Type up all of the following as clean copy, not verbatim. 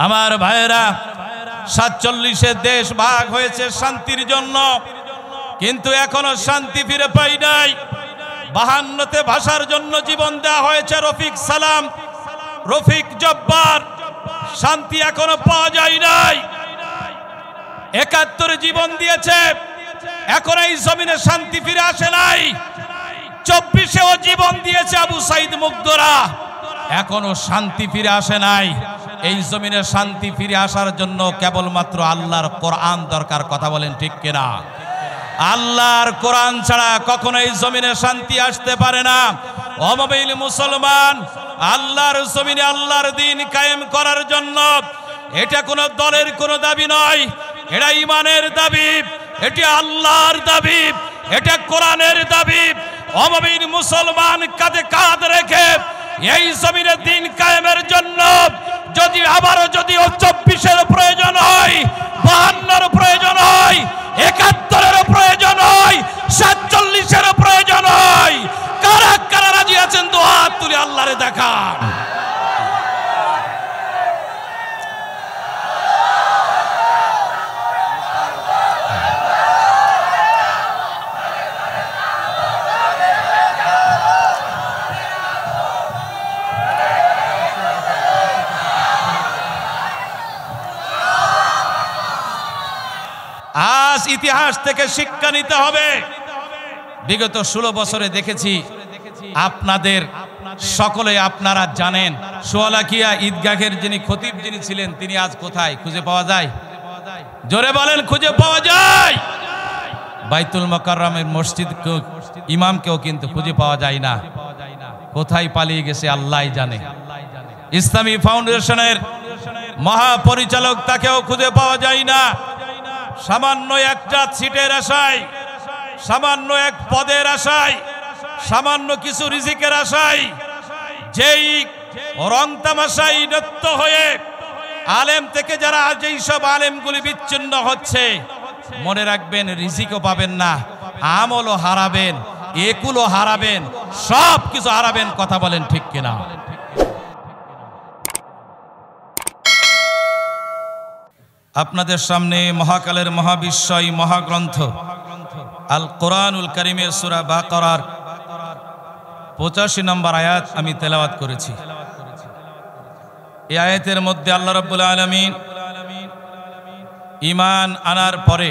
আমার ভাইয়েরা, 47 দেশ ভাগ হয়েছে শান্তির জন্য, কিন্তু এখনো শান্তি ফিরে পাই নাই। 52তে ভাষার জন্য জীবন দেওয়া হয়েছে রফিক সালাম, রফিক জব্বার, শান্তি এখনো পাওয়া যায় নাই। 71 জীবন দিয়েছে, এখন এই জমিনে শান্তি ফিরে আসে নাই। 24-এও জীবন দিয়েছে আবু সাইদ মুগ্ধরা, এখনো শান্তি ফিরে আসে নাই। এই জমিনে শান্তি ফিরে আসার জন্য কেবলমাত্র আল্লাহর কোরআন দরকার। কথা বলেন ঠিক কিনা? আল্লাহর কোরআন ছাড়া কখনো এই জমিনে শান্তি আসতে পারে না। অমবিল মুসলমান, আল্লাহর জমিনে আল্লাহর দ্বীন কায়েম করার জন্য এটা কোনো দলের কোনো দাবি নয়, এটা ঈমানের দাবি, এটা আল্লাহর দাবি, এটা কোরআনের দাবি। অমবিল মুসলমান কাঁধে কাঁধ রেখে এই জমিনে দ্বীন কায়েমের জন্য যদি আবারও যদি 24-এর প্রয়োজন হয়, 52-এর প্রয়োজন হয়, 71-এর প্রয়োজন হয়, 47-এর প্রয়োজন হয়, কারা কারা রাজি আছেন তো হাত তুলে আল্লাহরে দেখান। আজ ইতিহাস থেকে শিক্ষা নিতে হবে। বিগত 16 বছরে দেখেছি আপনাদের সকলে আপনারা জানেন, সোয়ালাকিয়া ঈদগাহের যিনি খতিব যিনি ছিলেন তিনি আজ কোথায়? খুঁজে পাওয়া যায়? জোরে বলেন, খুঁজে পাওয়া যায়? বাইতুল মুকাররমের মসজিদ ইমামকেও কিন্তু খুঁজে পাওয়া যায় না, কোথায় পালিয়ে গেছে আল্লাহই জানে। ইসলামী ফাউন্ডেশনের মহাপরিচালক তাকেও খুঁজে পাওয়া যায় না। সামান্য একটা সিটের আশায়, সামান্য এক পদের আশায়, সামান্য কিছু রিজিকের আশায় যেই রং তামাশায় নৃত্য হয়ে আলেম থেকে যারা যেই সব আলেমগুলি বিচ্ছিন্ন হচ্ছে, মনে রাখবেন রিজিকও পাবেন না, আমলও হারাবেন, একুলও হারাবেন, সব কিছু হারাবেন। কথা বলেন ঠিক কিনা? আপনাদের সামনে মহাকালের মহাবিশ্বই মহাগ্রন্থ আল কোরআনুল কারীমের সূরা বাকারার 85 নম্বর আয়াত আমি তেলাওয়াত করেছি। এই আয়াতের মধ্যে আল্লাহ রাব্বুল আলামিন ঈমান আনার পরে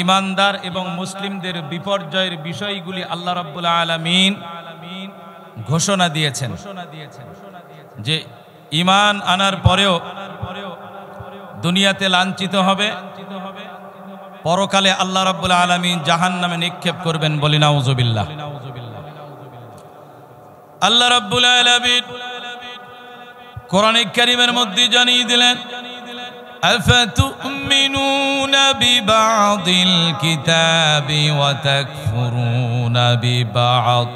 ঈমানদার এবং মুসলিমদের বিপর্যয়ের বিষয়গুলি আল্লাহ রাব্বুল আলামিন ঘোষণা দিয়েছেন যে ঈমান আনার পরেও দুনিয়াতে লাঞ্ছিত হবে, পরকালে আল্লাহ রাব্বুল আলামিন জাহান্নামে নিক্ষেপ করবেন। বলি নাউযুবিল্লাহ। আল্লাহ রাব্বুল আলামিন কোরআনে কারীমের মধ্যে জানিয়ে দিলেন, আফাতুমিনুনা বিবাদিল কিতাবি ওয়া তাকফুরুনা বিবাদ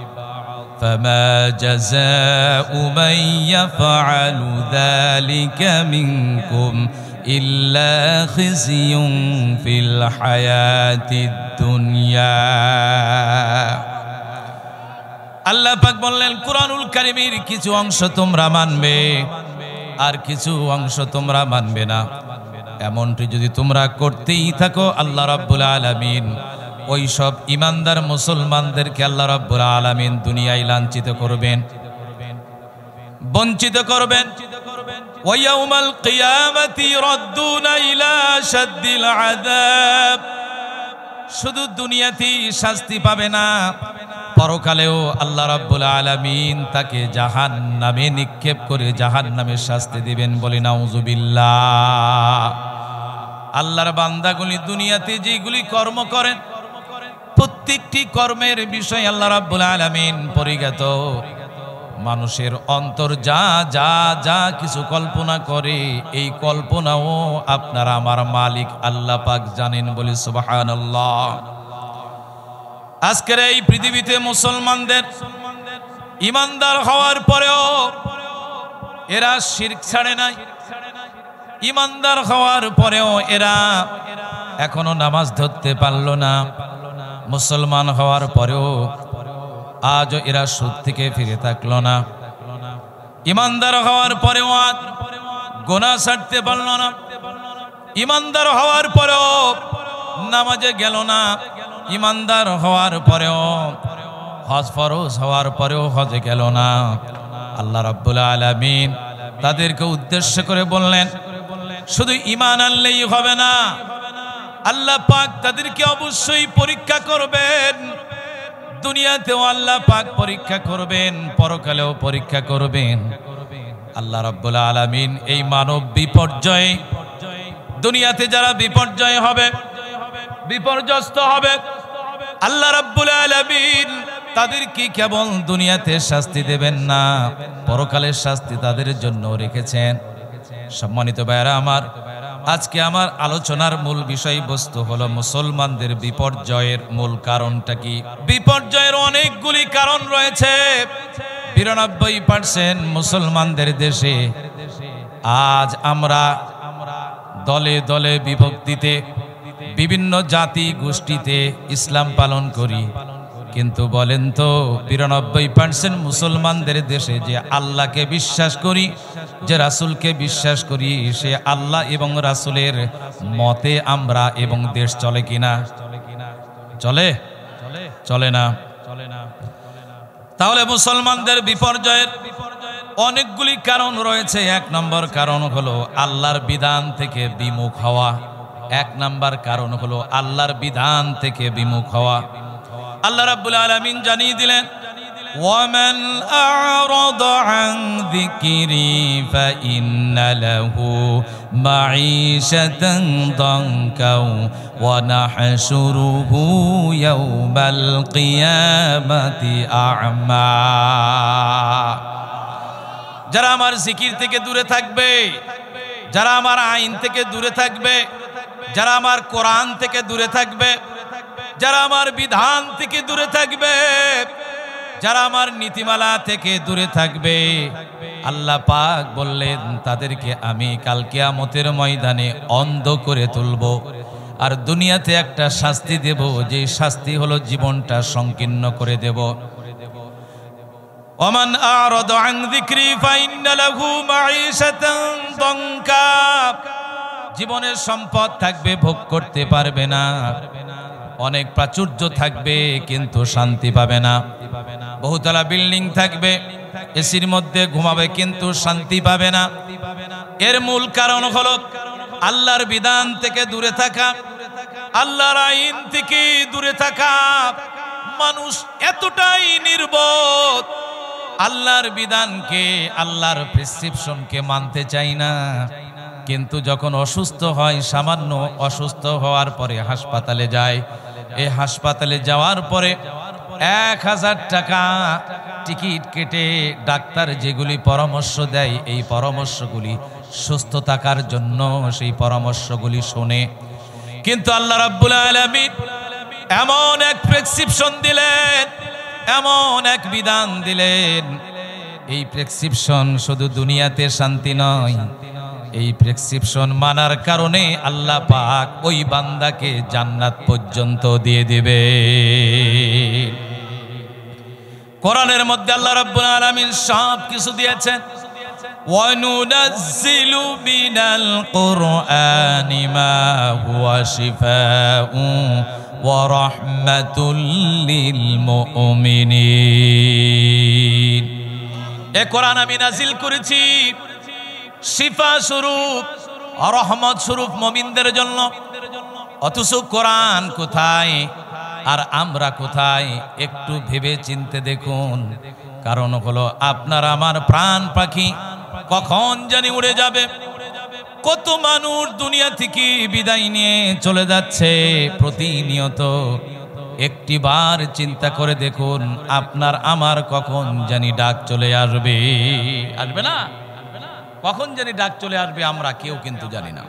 ফামা জাযাউ মান ইয়াফআলু যালিকা মিনকুম ইল্লা খিজিয়ুন ফিল হায়াতিদ দুনিয়া। আল্লাহ পাক বললেন, কুরআনুল কারীমের কিছু অংশ তোমরা মানবে আর কিছু অংশ তোমরা মানবে না। এমনটি যদি তোমরা করতেই থাকো, আল্লাহ রাব্বুল আলামিন ওই সব ঈমানদার মুসলমানদেরকে আল্লাহ রাব্বুল আলামিন দুনিয়ায় লাঞ্ছিত করবেন, বঞ্চিত করবেন। ওয়া ইয়াউমাল কিয়ামাতি রাদ্দুনা ইলা শাদ্দিল আযাব। শুধু দুনিয়াতেই শাস্তি পাবে না, পরকালেও আল্লাহ রাব্বুল আলামিন তাকে জাহান্নামে নিক্ষেপ করে জাহান্নামের শাস্তি দিবেন। বলি নাউযুবিল্লাহ। আল্লাহর বান্দাগুলি দুনিয়াতে যেগুলি কর্ম করেন, প্রত্যেকটি কর্মের বিষয় আল্লাহ রাব্বুল আলামিন পরিজ্ঞাত। মানুষের অন্তর যা যা যা কিছু কল্পনা করে, এই কল্পনাও আপনার আমার মালিক আল্লাহ পাক জানেন। বলি সুবহানাল্লাহ। আজকের এই পৃথিবীতে মুসলমানদের ঈমানদার হওয়ার পরেও এরা শিরক ছাড়ে নাই। ঈমানদার হওয়ার পরেও এরা এখনো নামাজ ধরতে পারল না। মুসলমান হওয়ার পরেও আজও এরা সুদ থেকে ফিরে থাকলো না। ঈমানদার হওয়ার পরেও গুনাহ ছাড়তে পারল না, ইমানদার হওয়ার পরেও নামাজে গেল না, ইমানদার হওয়ার পরেও হজ ফরজ হওয়ার পরেও হজে গেল না। আল্লাহ রাব্বুল আলামিন তাদেরকে উদ্দেশ্য করে বললেন, শুধু ঈমান আনলেই হবে না, আল্লাহ পাক তাদেরকে অবশ্যই পরীক্ষা করবেন। দুনিয়াতেও আল্লাহ পাক পরীক্ষা করবেন, পরকালেও পরীক্ষা করবেন। আল্লাহ রাব্বুল আলামিন এই মানব বিপর্যয়ে, দুনিয়াতে যারা বিপর্যয় হবে, বিপর্যস্ত হবে, আল্লাহ রাব্বুল আলামিন তাদেরকে কেবল দুনিয়াতে শাস্তি দেবেন না, পরকালের শাস্তি তাদের জন্য রেখেছেন। সম্মানিত ভাইরা আমার, আজকে আমার আলোচনার মূল বিষয়বস্তু হলো মুসলমানদের বিপর্যয়ের মূল কারণটা কি। বিপর্যয়ের অনেকগুলি কারণ রয়েছে। ৯২% মুসলমানদের দেশে আজ আমরা দলে দলে বিভক্তিতে, বিভিন্ন জাতি গোষ্ঠীতে ইসলাম পালন করি, কিন্তু বলেন তো ৯২% মুসলমানদের দেশে যে আল্লাহকে বিশ্বাস করি, যে রাসূলকে বিশ্বাস করি, সে আল্লাহ এবং রাসূলের মতে আমরা এবং দেশ চলে কিনা? চলে? চলে না। তাহলে মুসলমানদের বিপর্যয়ের অনেকগুলি কারণ রয়েছে। ১ নম্বর কারণ হলো আল্লাহর বিধান থেকে বিমুখ হওয়া। ১ নম্বর কারণ হলো আল্লাহর বিধান থেকে বিমুখ হওয়া। আল্লাহ রাব্বুল আলামিন জানিয়ে দিলেন, ওয়ামান আ'রাদা আন যিকরি ফাইন্না লাহু মাঈশাতান দানকাও ওয়া নাহশুরুহু ইয়াওমাল কিয়ামাতি আ'মা। যারা আমার জিকির থেকে দূরে থাকবে, যারা আমার আইন থেকে দূরে থাকবে, যারা আমার কোরআন থেকে দূরে থাকবে, যারা আমার বিধান থেকে দূরে থাকবে, যারা আমার নীতিমালা থেকে দূরে থাকবে, আল্লাহ পাক বললেন তাদেরকে আমি কাল কিয়ামতের ময়দানে অন্ধ করে তুলব, আর দুনিয়াতে একটা শাস্তি দেব, যে শাস্তি হলো জীবনটা সংকীর্ণ করে দেব। ওমান আ'রাদা আন যিকরি ফাইন্না লাহু মাঈশাতান দানকা। জীবনের সম্পদ থাকবে, ভোগ করতে পারবে না, অনেক প্রাচুর্য থাকবে কিন্তু শান্তি পাবে না। বহুতলা বিল্ডিং থাকবে, এসির মধ্যে ঘুমাবে কিন্তু শান্তি পাবে না। এর মূল কারণ হলো আল্লাহর বিধান থেকে দূরে থাকা, আল্লাহর আইন থেকে দূরে থাকা। মানুষ এতটাই নির্বোধ, আল্লাহর বিধানকে, আল্লাহর প্রেসক্রিপশনকে মানতে চায় না। কিন্তু যখন অসুস্থ হয়, সামান্য অসুস্থ হওয়ার পরে হাসপাতালে যায়, এই হাসপাতালে যাওয়ার পরে ১,০০০ টাকা টিকিট কেটে ডাক্তার যেগুলি পরামর্শ দেয়, এই পরামর্শগুলি সুস্থ থাকার জন্য সেই পরামর্শগুলি শোনে। কিন্তু আল্লাহ রাব্বুল আলামিন এমন এক প্রেসক্রিপশন দিলেন, এমন এক বিধান দিলেন, এই প্রেসক্রিপশন শুধু দুনিয়াতে শান্তি নয়, এই প্রেসক্রিপশন মানার কারণে আল্লাহ পাক ওই বান্দাকে জান্নাত পর্যন্ত দিয়ে দিবে। কোরআনের মধ্যে আল্লাহ রাব্বুল আলামিন সব কিছু দিয়েছেন। ওয়া নুনাজ্জিলু মিনাল কুরআনি মা হুয়া শিফাউ ওয়া রাহমাতুল লিল মুমিনিন। এই কোরআন আমি নাজিল করেছি শিফা স্বরূপ, রহমত স্বরূপ মুমিনদের জন্য। অথচ কোরআন কোথায় আর আমরা কোথায়? একটু ভেবে চিনতে দেখুন। কারণ হলো আপনার আমার প্রাণ পাখি কখন জানি উড়ে যাবে। কত মানুষ দুনিয়া থেকে বিদায় নিয়ে চলে যাচ্ছে প্রতিনিয়ত। একটি বার চিন্তা করে দেখুন, আপনার আমার কখন জানি ডাক চলে আসবে। আসবে না? কখন জানি ডাক চলে আসবে, আমরা কেউ কিন্তু জানি না।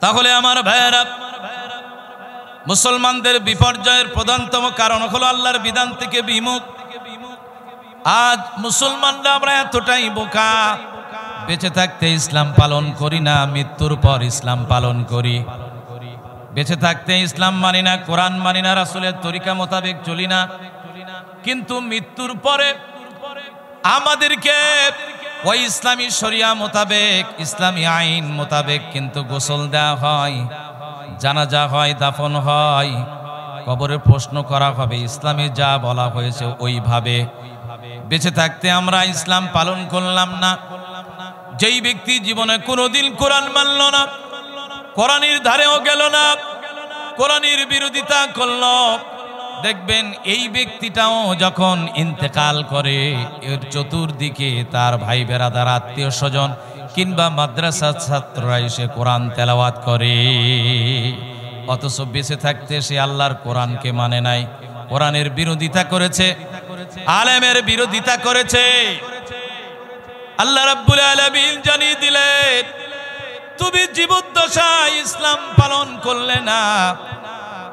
তাহলে আমার ভাইয়েরা, মুসলমানদের বিপর্যয়ের প্রধানতম কারণ হলো আল্লাহর বিধান থেকে বিমুখ। আজ মুসলমানরা আমরা এতটাই বোকা, বেঁচে থাকতে ইসলাম পালন করি না, মৃত্যুর পর ইসলাম পালন করি। বেঁচে থাকতে ইসলাম মানি না, কোরআন মানি না, রাসূলের তরিকা মোতাবেক চলি না, কিন্তু মৃত্যুর পরে আমাদেরকে ওই ইসলামী শরিয়া মোতাবেক, ইসলামী আইন মোতাবেক কিন্তু গোসল দেওয়া হয়, জানাজা হয়, দাফন হয়, কবরে প্রশ্ন করা হবে। ইসলামে যা বলা হয়েছে ওইভাবে। বেঁচে থাকতে আমরা ইসলাম পালন করলাম না। যেই ব্যক্তি জীবনে কোনোদিন কোরআন মানল না, কোরআনের ধারেও গেল না, কোরআনের বিরোধিতা করল, দেখবেন এই ব্যক্তিটাও যখন ইন্তেকাল করে এর চতুর্দিকে তার ভাই বেরাদার, আত্মীয় স্বজন কিংবা মাদ্রাসার ছাত্ররা এসে কোরআন তেলাওয়াত করে। অথচ বেঁচে থাকতে সে আল্লাহর কোরআনকে মানে নাই, কোরআনের বিরোধিতা করেছে, আলেমের বিরোধিতা করেছে। আল্লাহ রাব্বুল আলামিন জানিয়ে দিলেন, তুমি জীবদ্দশায় ইসলাম পালন করলে না,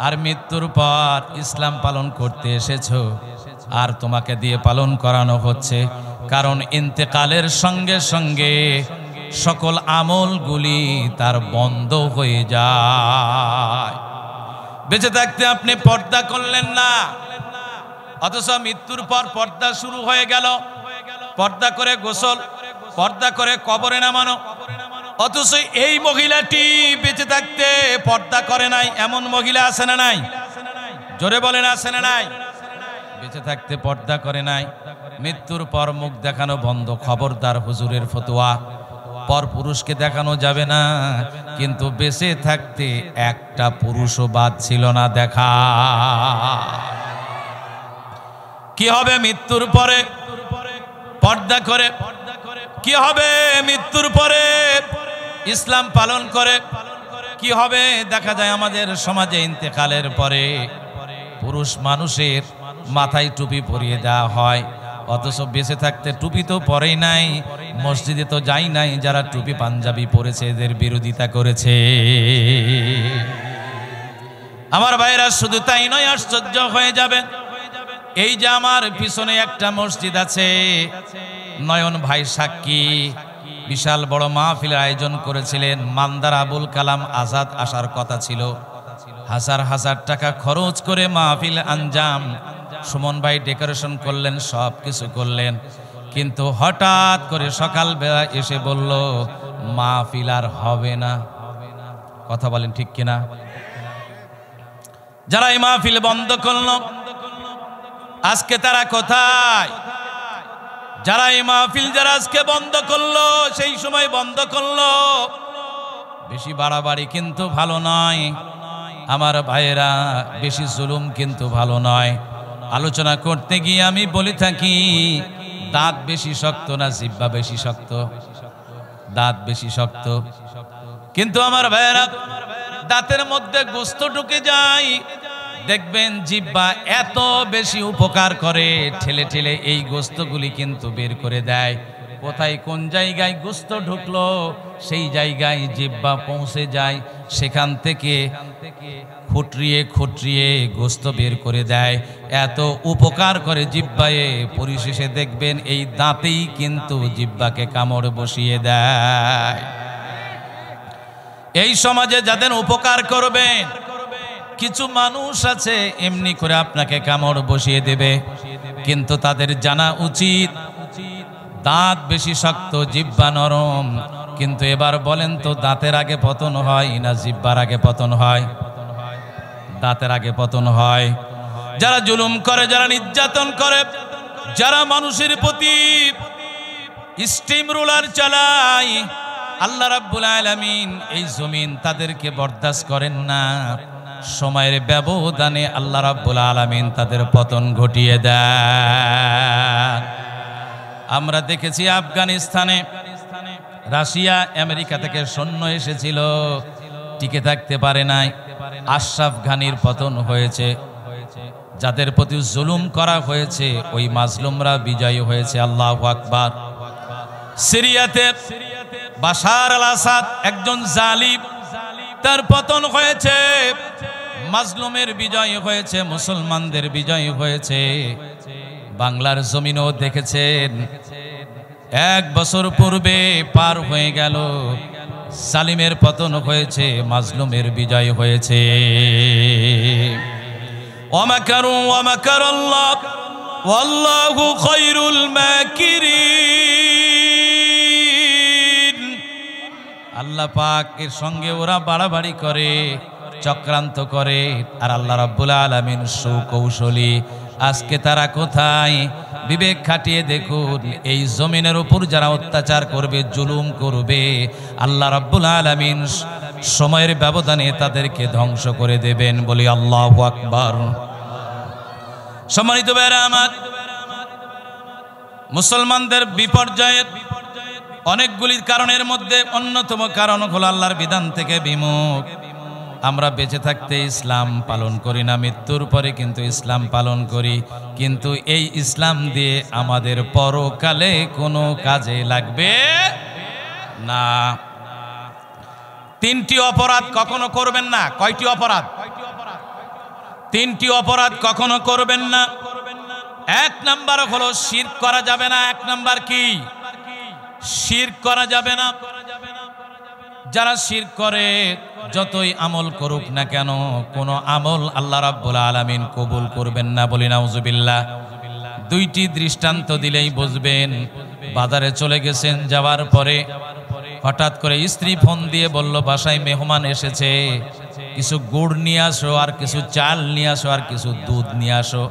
আর মৃত্যুর পর ইসলাম পালন করতে এসেছো, আর তোমাকে দিয়ে পালন করানো হচ্ছে। কারণ ইন্তেকালের সঙ্গে সঙ্গে সকল আমলগুলি তার বন্ধ হয়ে যায়। বেঁচে থাকতে আপনি পর্দা করলেন না, অথচ মৃত্যুর পর পর্দা শুরু হয়ে গেল। পর্দা করে গোসল, পর্দা করে কবরে নামানো। অথচ এই মহিলাটি বেঁচে থাকতে পর্দা করে নাই, এমন মহিলা আছে না নাই? জোরে বলেন, আছে না নাই? বেঁচে থাকতে পর্দা করে নাই, মৃত্যুর পর মুখ দেখানো বন্ধ। খবরদার, হুজুরের ফতোয়া, পর পুরুষকে দেখানো যাবে না। কিন্তু বেঁচে থাকতে একটা পুরুষও বাদ ছিল না দেখা। কি হবে মৃত্যুর পরে? পর্দা করে। কি হবে মৃত্যুর পরে? ইসলাম পালন করে। কি হবে? দেখা যায় আমাদের সমাজে ইন্তেকালের পরে পুরুষ মানুষের মাথায় টুপি পরিয়ে দেওয়া হয়, অথচ বেঁচে থাকতে টুপি তো পরেই নাই, মসজিদে তো যাই নাই। যারা টুপি পাঞ্জাবি পরেছে এদের বিরোধিতা করেছে। আমার ভাইরা, শুধু তাই নয়, আশ্চর্য হয়ে যাবে। এই যে আমার পিছনে একটা মসজিদ আছে, নয়ন ভাই সাক্ষী, বিশাল বড় মাহফিলের আয়োজন করেছিলেন। মান্দার আবুল কালাম আজাদ আসার কথা ছিল, হাজার হাজার টাকা খরচ করে মাহফিল আঞ্জাম। সুমন ভাই ডেকোরেশন করলেন, সব কিছু করলেন, কিন্তু হঠাৎ করে সকালবেলা এসে বলল মাহফিল আর হবে না। কথা বলেন ঠিক কিনা? যারা এই মাহফিল বন্ধ করল আজকে তারা কোথায়? যারা এই মাহফিল যারা আজকে বন্ধ করলো, সেই সময় বন্ধ করলো। বেশি বাড়াবাড়ি কিন্তু ভালো নয় আমার ভাইয়েরা, বেশি জুলুম কিন্তু ভালো নয়। আলোচনা করতে গিয়ে আমি বলে থাকি, দাঁত বেশি শক্ত না জিহ্বা বেশি শক্ত? দাঁত বেশি শক্ত, কিন্তু আমার ভাইয়েরা দাঁতের মধ্যে গোস্ত ঢুকে যায়। দেখবেন জিহ্বা এত বেশি উপকার করে, ঠেলে ঠেলে এই গোস্তগুলি কিন্তু বের করে দেয়। কোথায় কোন জায়গায় গোস্ত ঢুকলো সেই জায়গায় জিহ্বা পৌঁছে যায়, সেখান থেকে খুঁটরিয়ে খুঁটরিয়ে গোস্ত বের করে দেয়। এত উপকার করে জিহ্বায়ে, পরিশেষে দেখবেন এই দাঁতেই কিন্তু জিহ্বাকে কামড় বসিয়ে দেয়। এই সমাজে যাদের উপকার করবেন, কিছু মানুষ আছে এমনি করে আপনাকে কামড় বসিয়ে দেবে, কিন্তু তাদের জানা উচিত দাঁত বেশি শক্ত, জিহ্বা নরম। কিন্তু এবার বলেন তো, দাঁতের আগে পতন হয় না জিহ্বার আগে পতন হয়? দাঁতের আগে পতন হয়। যারা জুলুম করে, যারা নির্যাতন করে, যারা মানুষের প্রতি স্টিম রোলার চালায়, আল্লাহ রাব্বুল আলামিন এই জমিন তাদেরকে বরদাস্ত করেন না। সময়ের ব্যবধানে আল্লাহ রাব্বুল আলামিন তাদের পতন ঘটিয়ে দেন। আমরা দেখেছি আফগানিস্তানে রাশিয়া আমেরিকা থেকে সৈন্য এসেছিল, টিকে থাকতে পারে নাই। আশরাফ ঘানির পতন হয়েছে। যাদের প্রতি জুলুম করা হয়েছে ওই মাজলুমরা বিজয়ী হয়েছে। আল্লাহু আকবার। সিরিয়াতে বাশার আল আসাদ একজন জালিম, তার পতন হয়েছে। মাজলুমের বিজয় হয়েছে, মুসলমানদের বিজয় হয়েছে। বাংলার জমিনও দেখেছেন, 1 বছর পূর্বে পার হয়ে গেল, জালিমের পতন হয়েছে, মাজলুমের বিজয় হয়েছে। ওয়ামাকারু ওয়ামাকারাল্লাহ ওয়াল্লাহু খায়রুল মাকিরিন। আল্লাহ পাকের সঙ্গে ওরা বাড়াবাড়ি করে, চক্রান্ত করে। আর আল্লাহ রাব্বুল আলামিন সুকৌশলী। আজকে তারা কোথায়? বিবেক খাটিয়ে দেখুন, এই জমিনের উপর যারা অত্যাচার করবে, জুলুম করবে, আল্লাহ রাব্বুল আলামিন সময়ের ব্যবধানে তাদেরকে ধ্বংস করে দেবেন। বলি আল্লাহু আকবার। সম্মানিত ভাইরা আমার, মুসলমানদের বিপর্যয়ের অনেকগুলি কারণের মধ্যে অন্যতম কারণ হলো আল্লাহর বিধান থেকে বিমুখ। আমরা বেঁচে থাকতে ইসলাম পালন করি না, মৃত্যুর পরে কিন্তু ইসলাম পালন করি, কিন্তু এই ইসলাম দিয়ে আমাদের পরকালে কোনো কাজে লাগবে না। তিনটি অপরাধ কখনো করবেন না। কয়টি অপরাধ? তিনটি অপরাধ কখনো করবেন না। এক নাম্বার হলো শিরক করা যাবে না। এক নাম্বার কি? শিরক করা যাবে না। যারা শিরক করে যতই আমল করুক না কেন, কোনো আমল আল্লাহ রাব্বুল আলামিন কবুল করবেন না। বলি নাউজুবিল্লাহ। দুইটি দৃষ্টান্ত দিলেই বুঝবেন। বাজারে চলে গেছেন, যাওয়ার পরে হঠাৎ করে স্ত্রী ফোন দিয়ে বলল, বাসায় মেহমান এসেছে, কিছু গুড় নিয়ে আসো, আর কিছু চাল নিয়ে আসো, আর কিছু দুধ নিয়ে আসো।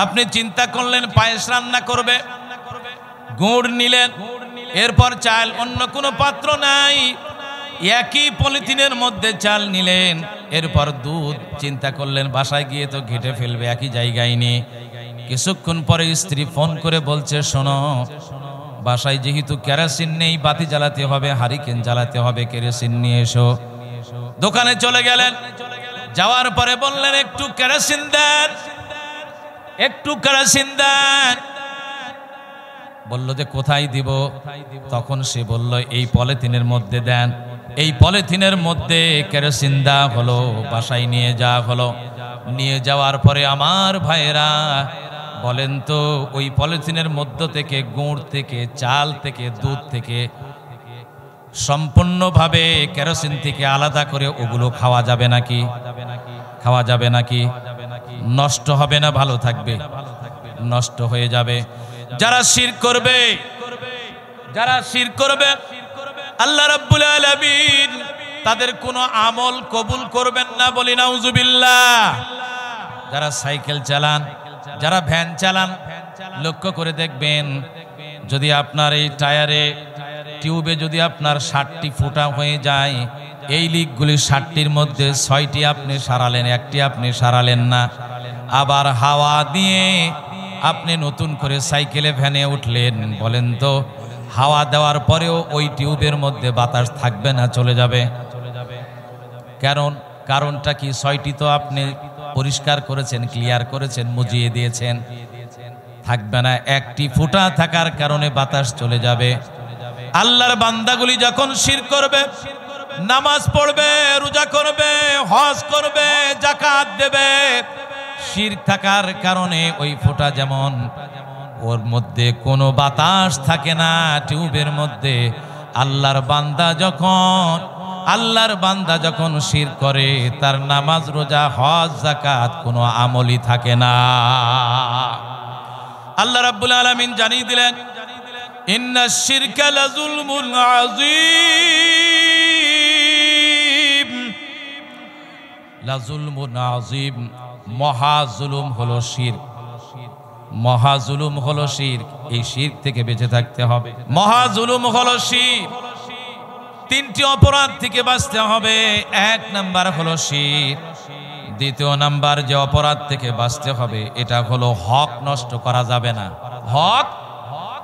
আপনি চিন্তা করলেন পায়েস রান্না করবে, গুড় নিলেন, এরপর চাল, অন্য কোনো পাত্র নাই, একই পলিথিনের মধ্যে চাল নিলেন, এরপর দুধ। চিন্তা করলেন বাসায় গিয়ে তো ঘেটে ফেলবে, একই জায়গায় নিয়ে। কিছুক্ষণ পরে স্ত্রী ফোন করে বলছে, শোনো, বাসায় যেহেতু কেরোসিন নেই, বাতি জ্বালাতে হবে, হারিকেন জ্বালাতে হবে, কেরোসিন নিয়ে এসো। দোকানে চলে গেলেন, যাওয়ার পরে বললেন, একটু কেরোসিন দেন, একটু কেরোসিন দেন। বলল যে কোথায় দিব? তখন সে বলল, এই পলিথিনের মধ্যে দেন। এই পলিথিনের মধ্যে কেরোসিন দেওয়া হলো, বাসায় নিয়ে যাওয়া হলো। নিয়ে যাওয়ার পরে আমার ভাইরা বলেন তো, ওই পলিথিনের মধ্য থেকে, গুড় থেকে, চাল থেকে, দুধ থেকে সম্পূর্ণভাবে কেরোসিন থেকে আলাদা করে ওগুলো খাওয়া যাবে নাকি? খাওয়া যাবে নাকি? নষ্ট হবে না ভালো থাকবে? নষ্ট হয়ে যাবে। যারা শিরক করবে, যারা শিরক করবে, আল্লাহ রাব্বুল আলামিন তাদের কোনো আমল কবুল করবেন না। বলি নাউজুবিল্লাহ। যারা সাইকেল চালান, যারা ভ্যান চালান, লক্ষ্য করে দেখবেন, যদি আপনার এই টায়ারে, টিউবে যদি আপনার 60টি ফুটা হয়ে যায়, এই লিকগুলি 60টির মধ্যে 6টি আপনি সারালেন, একটি আপনি সারালেন না। আবার হাওয়া দিয়ে আপনি নতুন করে সাইকেলে, ভ্যানে উঠলেন, বলেন তো হাওয়া দেওয়ার পরেও ওই টিউবের মধ্যে বাতাস থাকবে না, চলে যাবে? কারণটা কি? 6টি তো আপনি পরিষ্কার করেছেন, ক্লিয়ার করেছেন, মুজিয়ে দিয়েছেন, থাকবে না। একটি ফুটা থাকার কারণে বাতাস চলে যাবে। আল্লাহর বান্দাগুলি যখন শিরক করবে, নামাজ পড়বে, রোজা করবে, হজ করবে, যাকাত দেবে, শিরক থাকার কারণে ওই ফোঁটা যেমন, ওর মধ্যে কোনো বাতাস থাকে না টিউবের মধ্যে। আল্লাহর বান্দা যখন শিরক করে, তার নামাজ, রোজা, হজ, যাকাত কোনো আমলই থাকে না। আল্লাহ রাব্বুল আলামিন জানিয়ে দিলেন, ইন্নাশ শিরকা লাযুলমুন আযীম। লাযুলমুন আযীম, মহাজুলুম হলো শিরক। মহাজুলুম হলো শিরক। এই শিরক থেকে বেঁচে থাকতে হবে। মহাজুলুম হলো শিরক। 3টি অপরাধ থেকে বাঁচতে হবে। 1 নাম্বার হলো শিরক। 2 নাম্বার যে অপরাধ থেকে বাঁচতে হবে, এটা হলো হক নষ্ট করা যাবে না। হক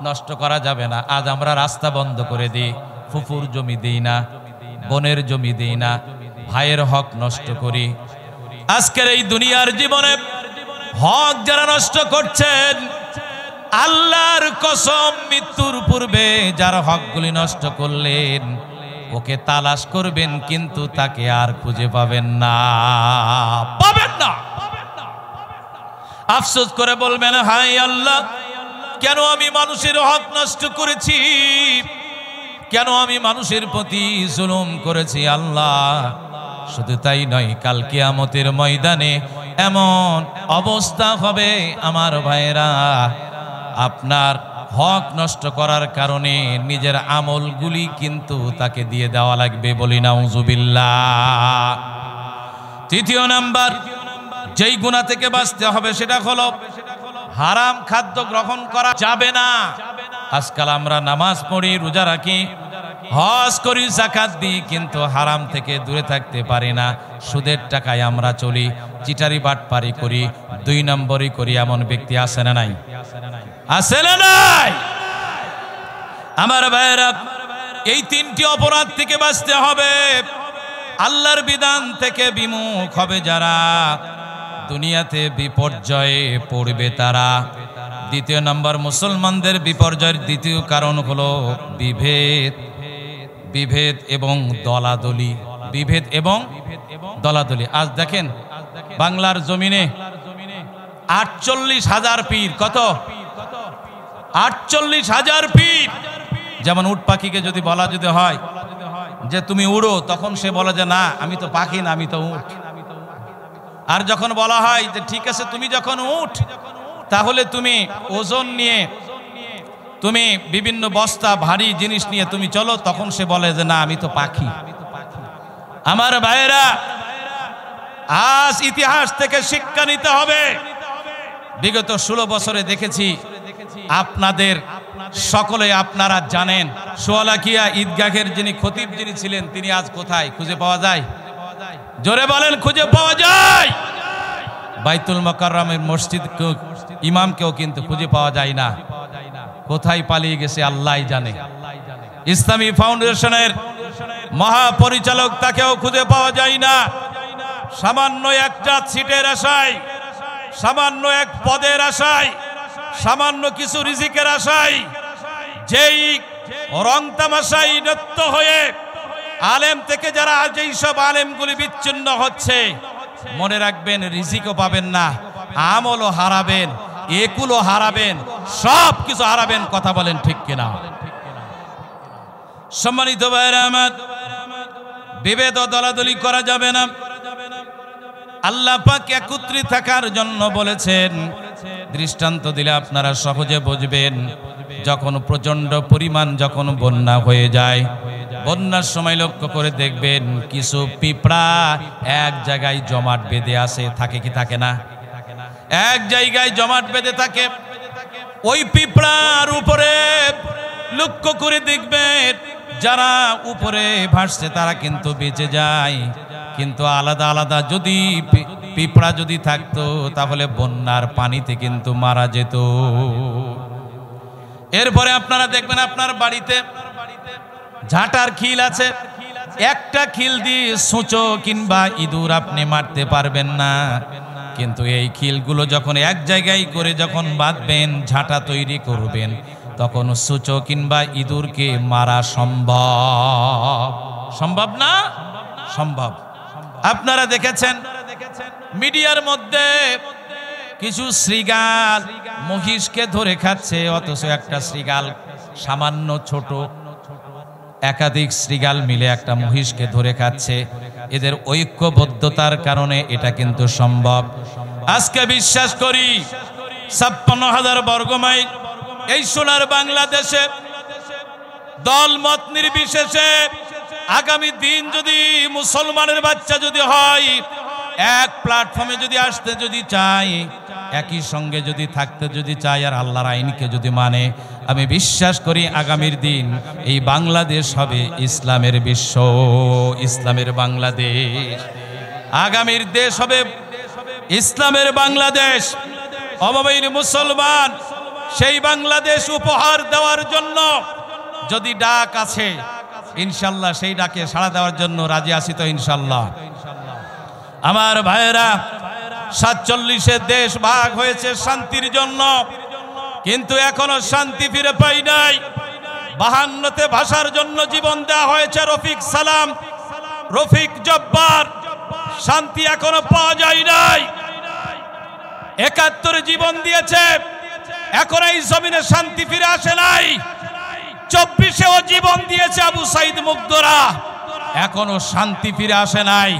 নষ্ট করা যাবে না। আজ আমরা রাস্তা বন্ধ করে দিই, ফুফুর জমি দিই না, বোনের জমি দিই না, ভাইয়ের হক নষ্ট করি। আজকের এই দুনিয়ার জীবনে হক যারা নষ্ট করছেন, আল্লাহর কসম, মৃত্যুর পূর্বে যার হকগুলি নষ্ট করলেন, ওকে তালাশ করবেন, কিন্তু তাকে আর খুঁজে পাবেন না, পাবেন না। আফসোস করে বলবেন, হায় আল্লাহ, কেন আমি মানুষের হক নষ্ট করেছি, কেন আমি মানুষের প্রতি জুলুম করেছি। আল্লাহ, শুধু তাই নয়, কাল কিয়ামতের ময়দানে এমন অবস্থা হবে আমার ভাইরা, আপনার হক নষ্ট করার কারণে নিজের আমলগুলি কিন্তু তাকে দিয়ে দেওয়া লাগবে, বলি নাউজুবিল্লাহ। তৃতীয় নাম্বার যেই গুনাহ থেকে বাঁচতে হবে সেটা হলো হারাম খাদ্য গ্রহণ করা যাবে না। আজকাল আমরা নামাজ পড়ি, রোজা রাখি, হজ করি, যাকাত দিই, কিন্তু হারাম থেকে দূরে থাকতে পারি না। সুদের টাকায় আমরা চলি, চিটারি বাটপারি করি, 2 নম্বরই করি, এমন ব্যক্তি আছে না নাই? আছে না নাই? আমার ভাইয়েরা, এই 3টি অপরাধ থেকে বাঁচতে হবে। আল্লাহর বিধান থেকে বিমুখ হবে যারা, দুনিয়াতে বিপর্যয়ে পড়বে তারা। দ্বিতীয় নম্বর, মুসলমানদের বিপর্যয়ের দ্বিতীয় কারণ হলো বিভেদ এবং দলাদলি। বিভেদ এবং দলাদলি। আজ দেখেন বাংলার জমিনে 48,000 পীর। কত? 48,000 পীর। যেমন উট পাখিকে যদি বলা যদি হয় যে তুমি উড়ো, তখন সে বলে যে না, আমি তো পাখি না, আমি তো উট। আর যখন বলা হয় যে ঠিক আছে তুমি যখন উট, তাহলে তুমি ওজন নিয়ে, তুমি বিভিন্ন বস্তা ভারী জিনিস নিয়ে তুমি চলো, তখন সে বলে যে না, আমি তো পাখি। আমার ভাইয়েরা, আজ ইতিহাস থেকে শিক্ষা নিতে হবে। বিগত 16 বছরে দেখেছি, আপনাদের সকলে আপনারা জানেন, সোয়ালাকিয়া ঈদগাহের যিনি খতিব যিনি ছিলেন, তিনি আজ কোথায়? খুঁজে পাওয়া যায়? জোরে বলেন, খুঁজে পাওয়া যায়? বাইতুল মুকাররমের মসজিদ ইমামকেও কিন্তু খুঁজে পাওয়া যায় না। কোথায় পালিয়ে গেছে আল্লাহই জানে। ইসলামী ফাউন্ডেশনের মহাপরিচালক, তাকেও খুঁজে পাওয়া যায় না। সামান্য একটা সিটের আশায়, সামান্য এক পদের আশায়, সামান্য কিছু রিজিকের আশায়, যেই রং তামাশাই নৃত্য হয়ে আলেম থেকে যারা যেই সব আলেমগুলি বিচ্ছিন্ন হচ্ছে, মনে রাখবেন রিজিকও পাবেন না, আমলও হারাবেন, একুলও হারাবেন, সব কিছু হারাবেন। কথা বলেন ঠিক কিনা? সম্মানিত ভাইরা আমার, বিভেদ ও দলাদলি করা যাবে না। আল্লাহ পাক একত্রিত থাকার জন্য বলেছেন। দৃষ্টান্ত দিলে আপনারা সহজে বুঝবেন। যখন প্রচন্ড পরিমাণ যখন বন্যা হয়ে যায়, বন্যার সময় লক্ষ্য করে দেখবেন কিছু পিঁপড়া এক জায়গায় জমাট বেঁধে আসে, থাকে কি থাকে না? এক জায়গায় জমাট বেঁধে থাকে। ওই পিঁপড়ার উপরে লক্ষ্য করে দেখবেন যারা উপরে ভাসছে তারা কিন্তু বেঁচে যায়, কিন্তু আলাদা আলাদা যদি পিঁপড়া যদি থাকতো তাহলে বন্যার পানিতে কিন্তু মারা যেত। এরপরে আপনারা দেখবেন আপনার বাড়িতে ঝাঁটার খিল আছে, একটা খিল দিয়ে সূচো কিংবা ইঁদুর আপনি মারতে পারবেন না, কিন্তু এই খিলগুলো যখন এক জায়গায় করে যখন বাঁধবেন, ঝাঁটা তৈরি করবেন, তখন সূচো কিংবা ইঁদুরকে মারা সম্ভব। সম্ভব না? সম্ভব। আপনারা দেখেছেন মিডিয়ার মধ্যে কিছু শৃগাল মহিষকে ধরে খাচ্ছে, অথচ একটা শৃগাল সামান্য ছোট, একাধিক শৃগাল মিলে একটা মহিষকে ধরে খাচ্ছে। এদের ঐক্যবদ্ধতার কারণে এটা কিন্তু সম্ভব। আজকে বিশ্বাস করি 56,000 বর্গমাইল এই সোনার বাংলাদেশে দল মত নির্বিশেষে আগামী দিন যদি মুসলমানের বাচ্চা যদি হয়, এক প্ল্যাটফর্মে যদি আসতে যদি চাই, একই সঙ্গে যদি থাকতে যদি চাই, আর আল্লাহর আইনকে যদি মানে, আমি বিশ্বাস করি আগামীর দিন এই বাংলাদেশ হবে ইসলামের বিশ্ব, ইসলামের বাংলাদেশ। আগামীর দেশ হবে ইসলামের বাংলাদেশ। অমমিন মুসলমান সেই বাংলাদেশ উপহার দেওয়ার জন্য যদি ডাক আছে, ইনশাল্লাহ সেই ডাকে সাড়া দেওয়ার জন্য রাজি আছি তো ইনশাল্লাহ। আমার ভাইয়েরা, 47-এ দেশ ভাগ হয়েছে শান্তির জন্য, কিন্তু এখনো শান্তি ফিরে পাই নাই। 52-তে ভাষার জন্য জীবন দেওয়া হয়েছে রফিক সালাম, রফিক জব্বার, শান্তি এখনো পাওয়া যায় নাই। 71 জীবন দিয়েছে, এখন এই জমিনে শান্তি ফিরে আসে নাই। 24-এও জীবন দিয়েছে আবু সাইদ মুগ্ধরা, এখনো শান্তি ফিরে আসে নাই।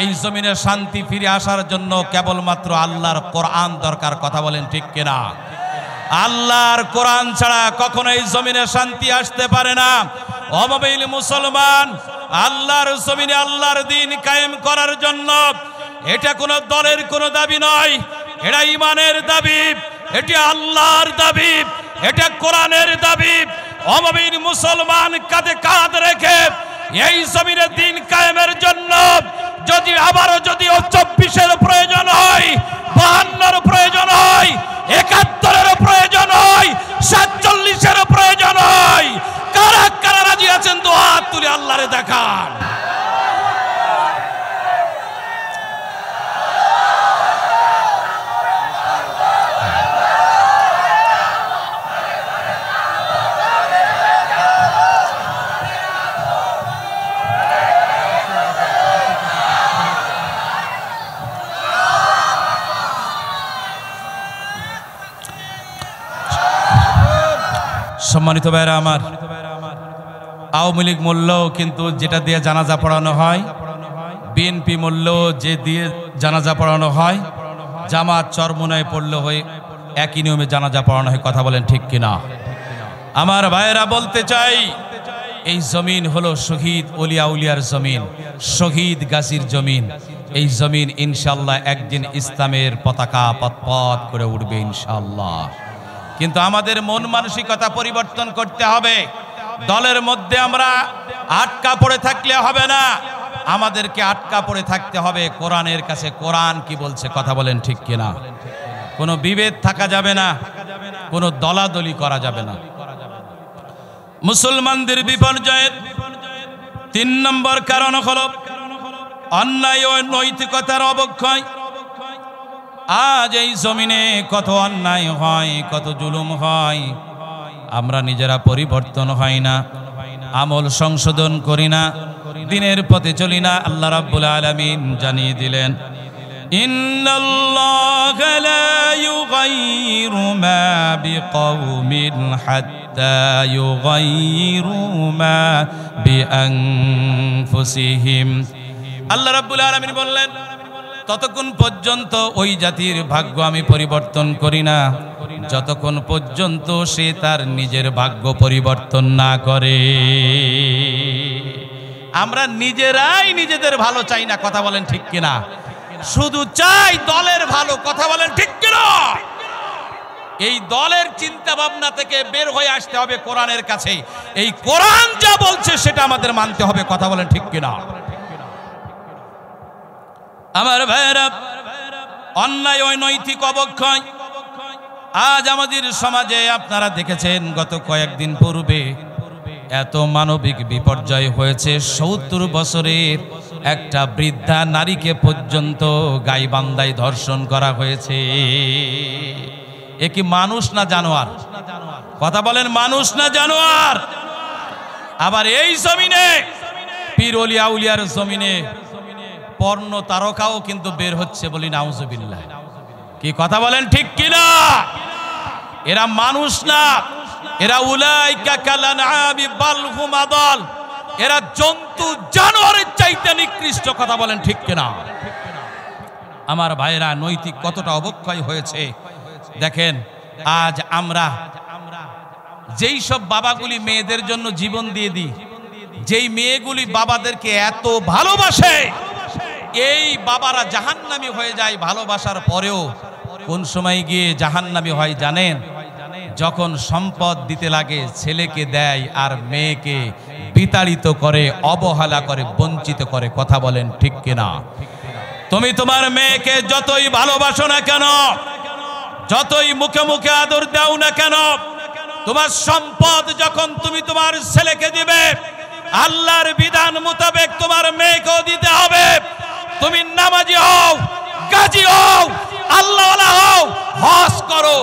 এই জমিনে শান্তি ফিরে আসার জন্য কেবলমাত্র আল্লাহর কোরআন দরকার। কথা বলেন ঠিক কিনা? আল্লাহর কোরআন ছাড়া কখনোই জমিনে শান্তি আসতে পারে না। অমবিল মুসলমান, আল্লাহর জমিনে আল্লাহর দ্বীন কায়েম করার জন্য এটা কোনো দলের কোনো দাবি নয়, এটা ঈমানের দাবি, এটা আল্লাহর দাবি, এটা কোরআনের দাবি। অমবিল মুসলমান কাঁধে কাঁধ রেখে এই জমিনে দ্বীন কায়েমের জন্য যদি আবারও যদি 24-এর প্রয়োজন হয়, 52-এর প্রয়োজন হয়, 71-এর প্রয়োজন হয়, 47-এর প্রয়োজন হয়, কারা কারা রাজি আছেন দুই হাত তুলে আল্লাহরে দেখান। সম্মানিত ভাইরা আমার, আওয়ামী লীগ মূল্যও কিন্তু যেটা দিয়ে জানাজা পড়ানো হয়, বিএনপি মূল্য যে দিয়ে জানাজা পড়ানো হয়, জামাত চরমোনায় পড়লে হয় একই নিয়মে জানাজা পড়ানো হয়। কথা বলেন ঠিক কিনা? আমার ভাইয়েরা বলতে চাই, এই জমিন হলো শহীদ ওলিয়া উলিয়ার জমিন, শহীদ গাজীর জমিন। এই জমিন ইনশাআল্লাহ একদিন ইসলামের পতাকা পথ করে উঠবে ইনশাআল্লাহ। কিন্তু আমাদের মন মানসিকতা পরিবর্তন করতে হবে। দলের মধ্যে আমরা আটকা পড়ে থাকলে হবে না, আমাদেরকে আটকা পড়ে থাকতে হবে কোরআনের কাছে। কোরআন কি বলছে? কথা বলেন ঠিক কিনা? কোনো বিভেদ থাকা যাবে না, কোনো দলাদলি করা যাবে না। মুসলমানদের বিপর্যয়ের 3 নম্বর কারণ হলো অন্যায় ও নৈতিকতার অবক্ষয়। আজ এই জমিনে কত অন্যায় হয়, কত জুলুম হয়, আমরা নিজেরা পরিবর্তন হয় না, আমল সংশোধন করি না, দিনের পথে চলি না। আল্লাহ রাব্বুল আলামিন জানিয়ে দিলেন, ইন্নাল্লাহা লা ইউগাইরু মা বিকওমিন হাত্তা ইউগাইরু মা বিআনফুসিহিম। আল্লাহ রাব্বুল আলামিন বললেন, ততক্ষণ পর্যন্ত ওই জাতির ভাগ্য আমি পরিবর্তন করি না যতক্ষণ পর্যন্ত সে তার নিজের ভাগ্য পরিবর্তন না করে। আমরা নিজেরাই নিজেদের ভালো চাই না। কথা বলেন ঠিক কিনা? শুধু চাই দলের ভালো। কথা বলেন ঠিক কিনা? এই দলের চিন্তা ভাবনা থেকে বের হয়ে আসতে হবে কোরআনের কাছে। এই কোরআন যা বলছে সেটা আমাদের মানতে হবে। কথা বলেন ঠিক কিনা? আমার ভাইয়েরা, অন্যায় ও নৈতিক অবক্ষয় আজ আমাদের সমাজে আপনারা দেখেছেন, গত কয়েকদিন পূর্বে এত মানবিক বিপর্যয় হয়েছে। 70 বছরের একটা বৃদ্ধা নারীকে পর্যন্ত গাইবান্ধায় ধর্ষণ করা হয়েছে। এ কি মানুষ না জানোয়ার? কথা বলেন, মানুষ না জানোয়ার? আবার এই জমিনে পীর ওলিয়া উলিয়ার জমিনে পর্ণ তারকাও কিন্তু বের হচ্ছে, বলি নাউজুবিল্লাহ। কি কথা বলেন ঠিক কিনা? এরা মানুষ না, এরা উলাইকা কালানআমি বাল হুম আদাল, এরা জন্তু জানোয়ারের চাইতে নিকৃষ্ট। কথা বলেন ঠিক কিনা? আমার ভাইরা, নৈতিক কতটা অবক্ষয় হয়েছে দেখেন। আজ আমরা যেই সব বাবাগুলি মেয়েদের জন্য জীবন দিয়ে দিই, যেই মেয়েগুলি বাবাদেরকে এত ভালোবাসে, এই বাবারা জাহান্নামী হয়ে যায় ভালোবাসার পরেও। কোন সময় গিয়ে জাহান্নামী হয় জানেন? যখন সম্পদ দিতে লাগে ছেলেকে দেয় আর মেয়েকে বিতাড়িত করে, অবহেলা করে, বঞ্চিত করে। কথা বলেন ঠিক কিনা? তুমি তোমার মেয়েকে যতই ভালোবাসো না কেন, যতই মুখে মুখে আদর দাও না কেন, তোমার সম্পদ যখন তুমি তোমার ছেলেকে দিবে, আল্লাহর বিধান মোতাবেক তোমার মেয়েকেও দিতে হবে। তুমি নামাজি হও, গাজী হও, আল্লাহওয়ালা হও, হজ করো,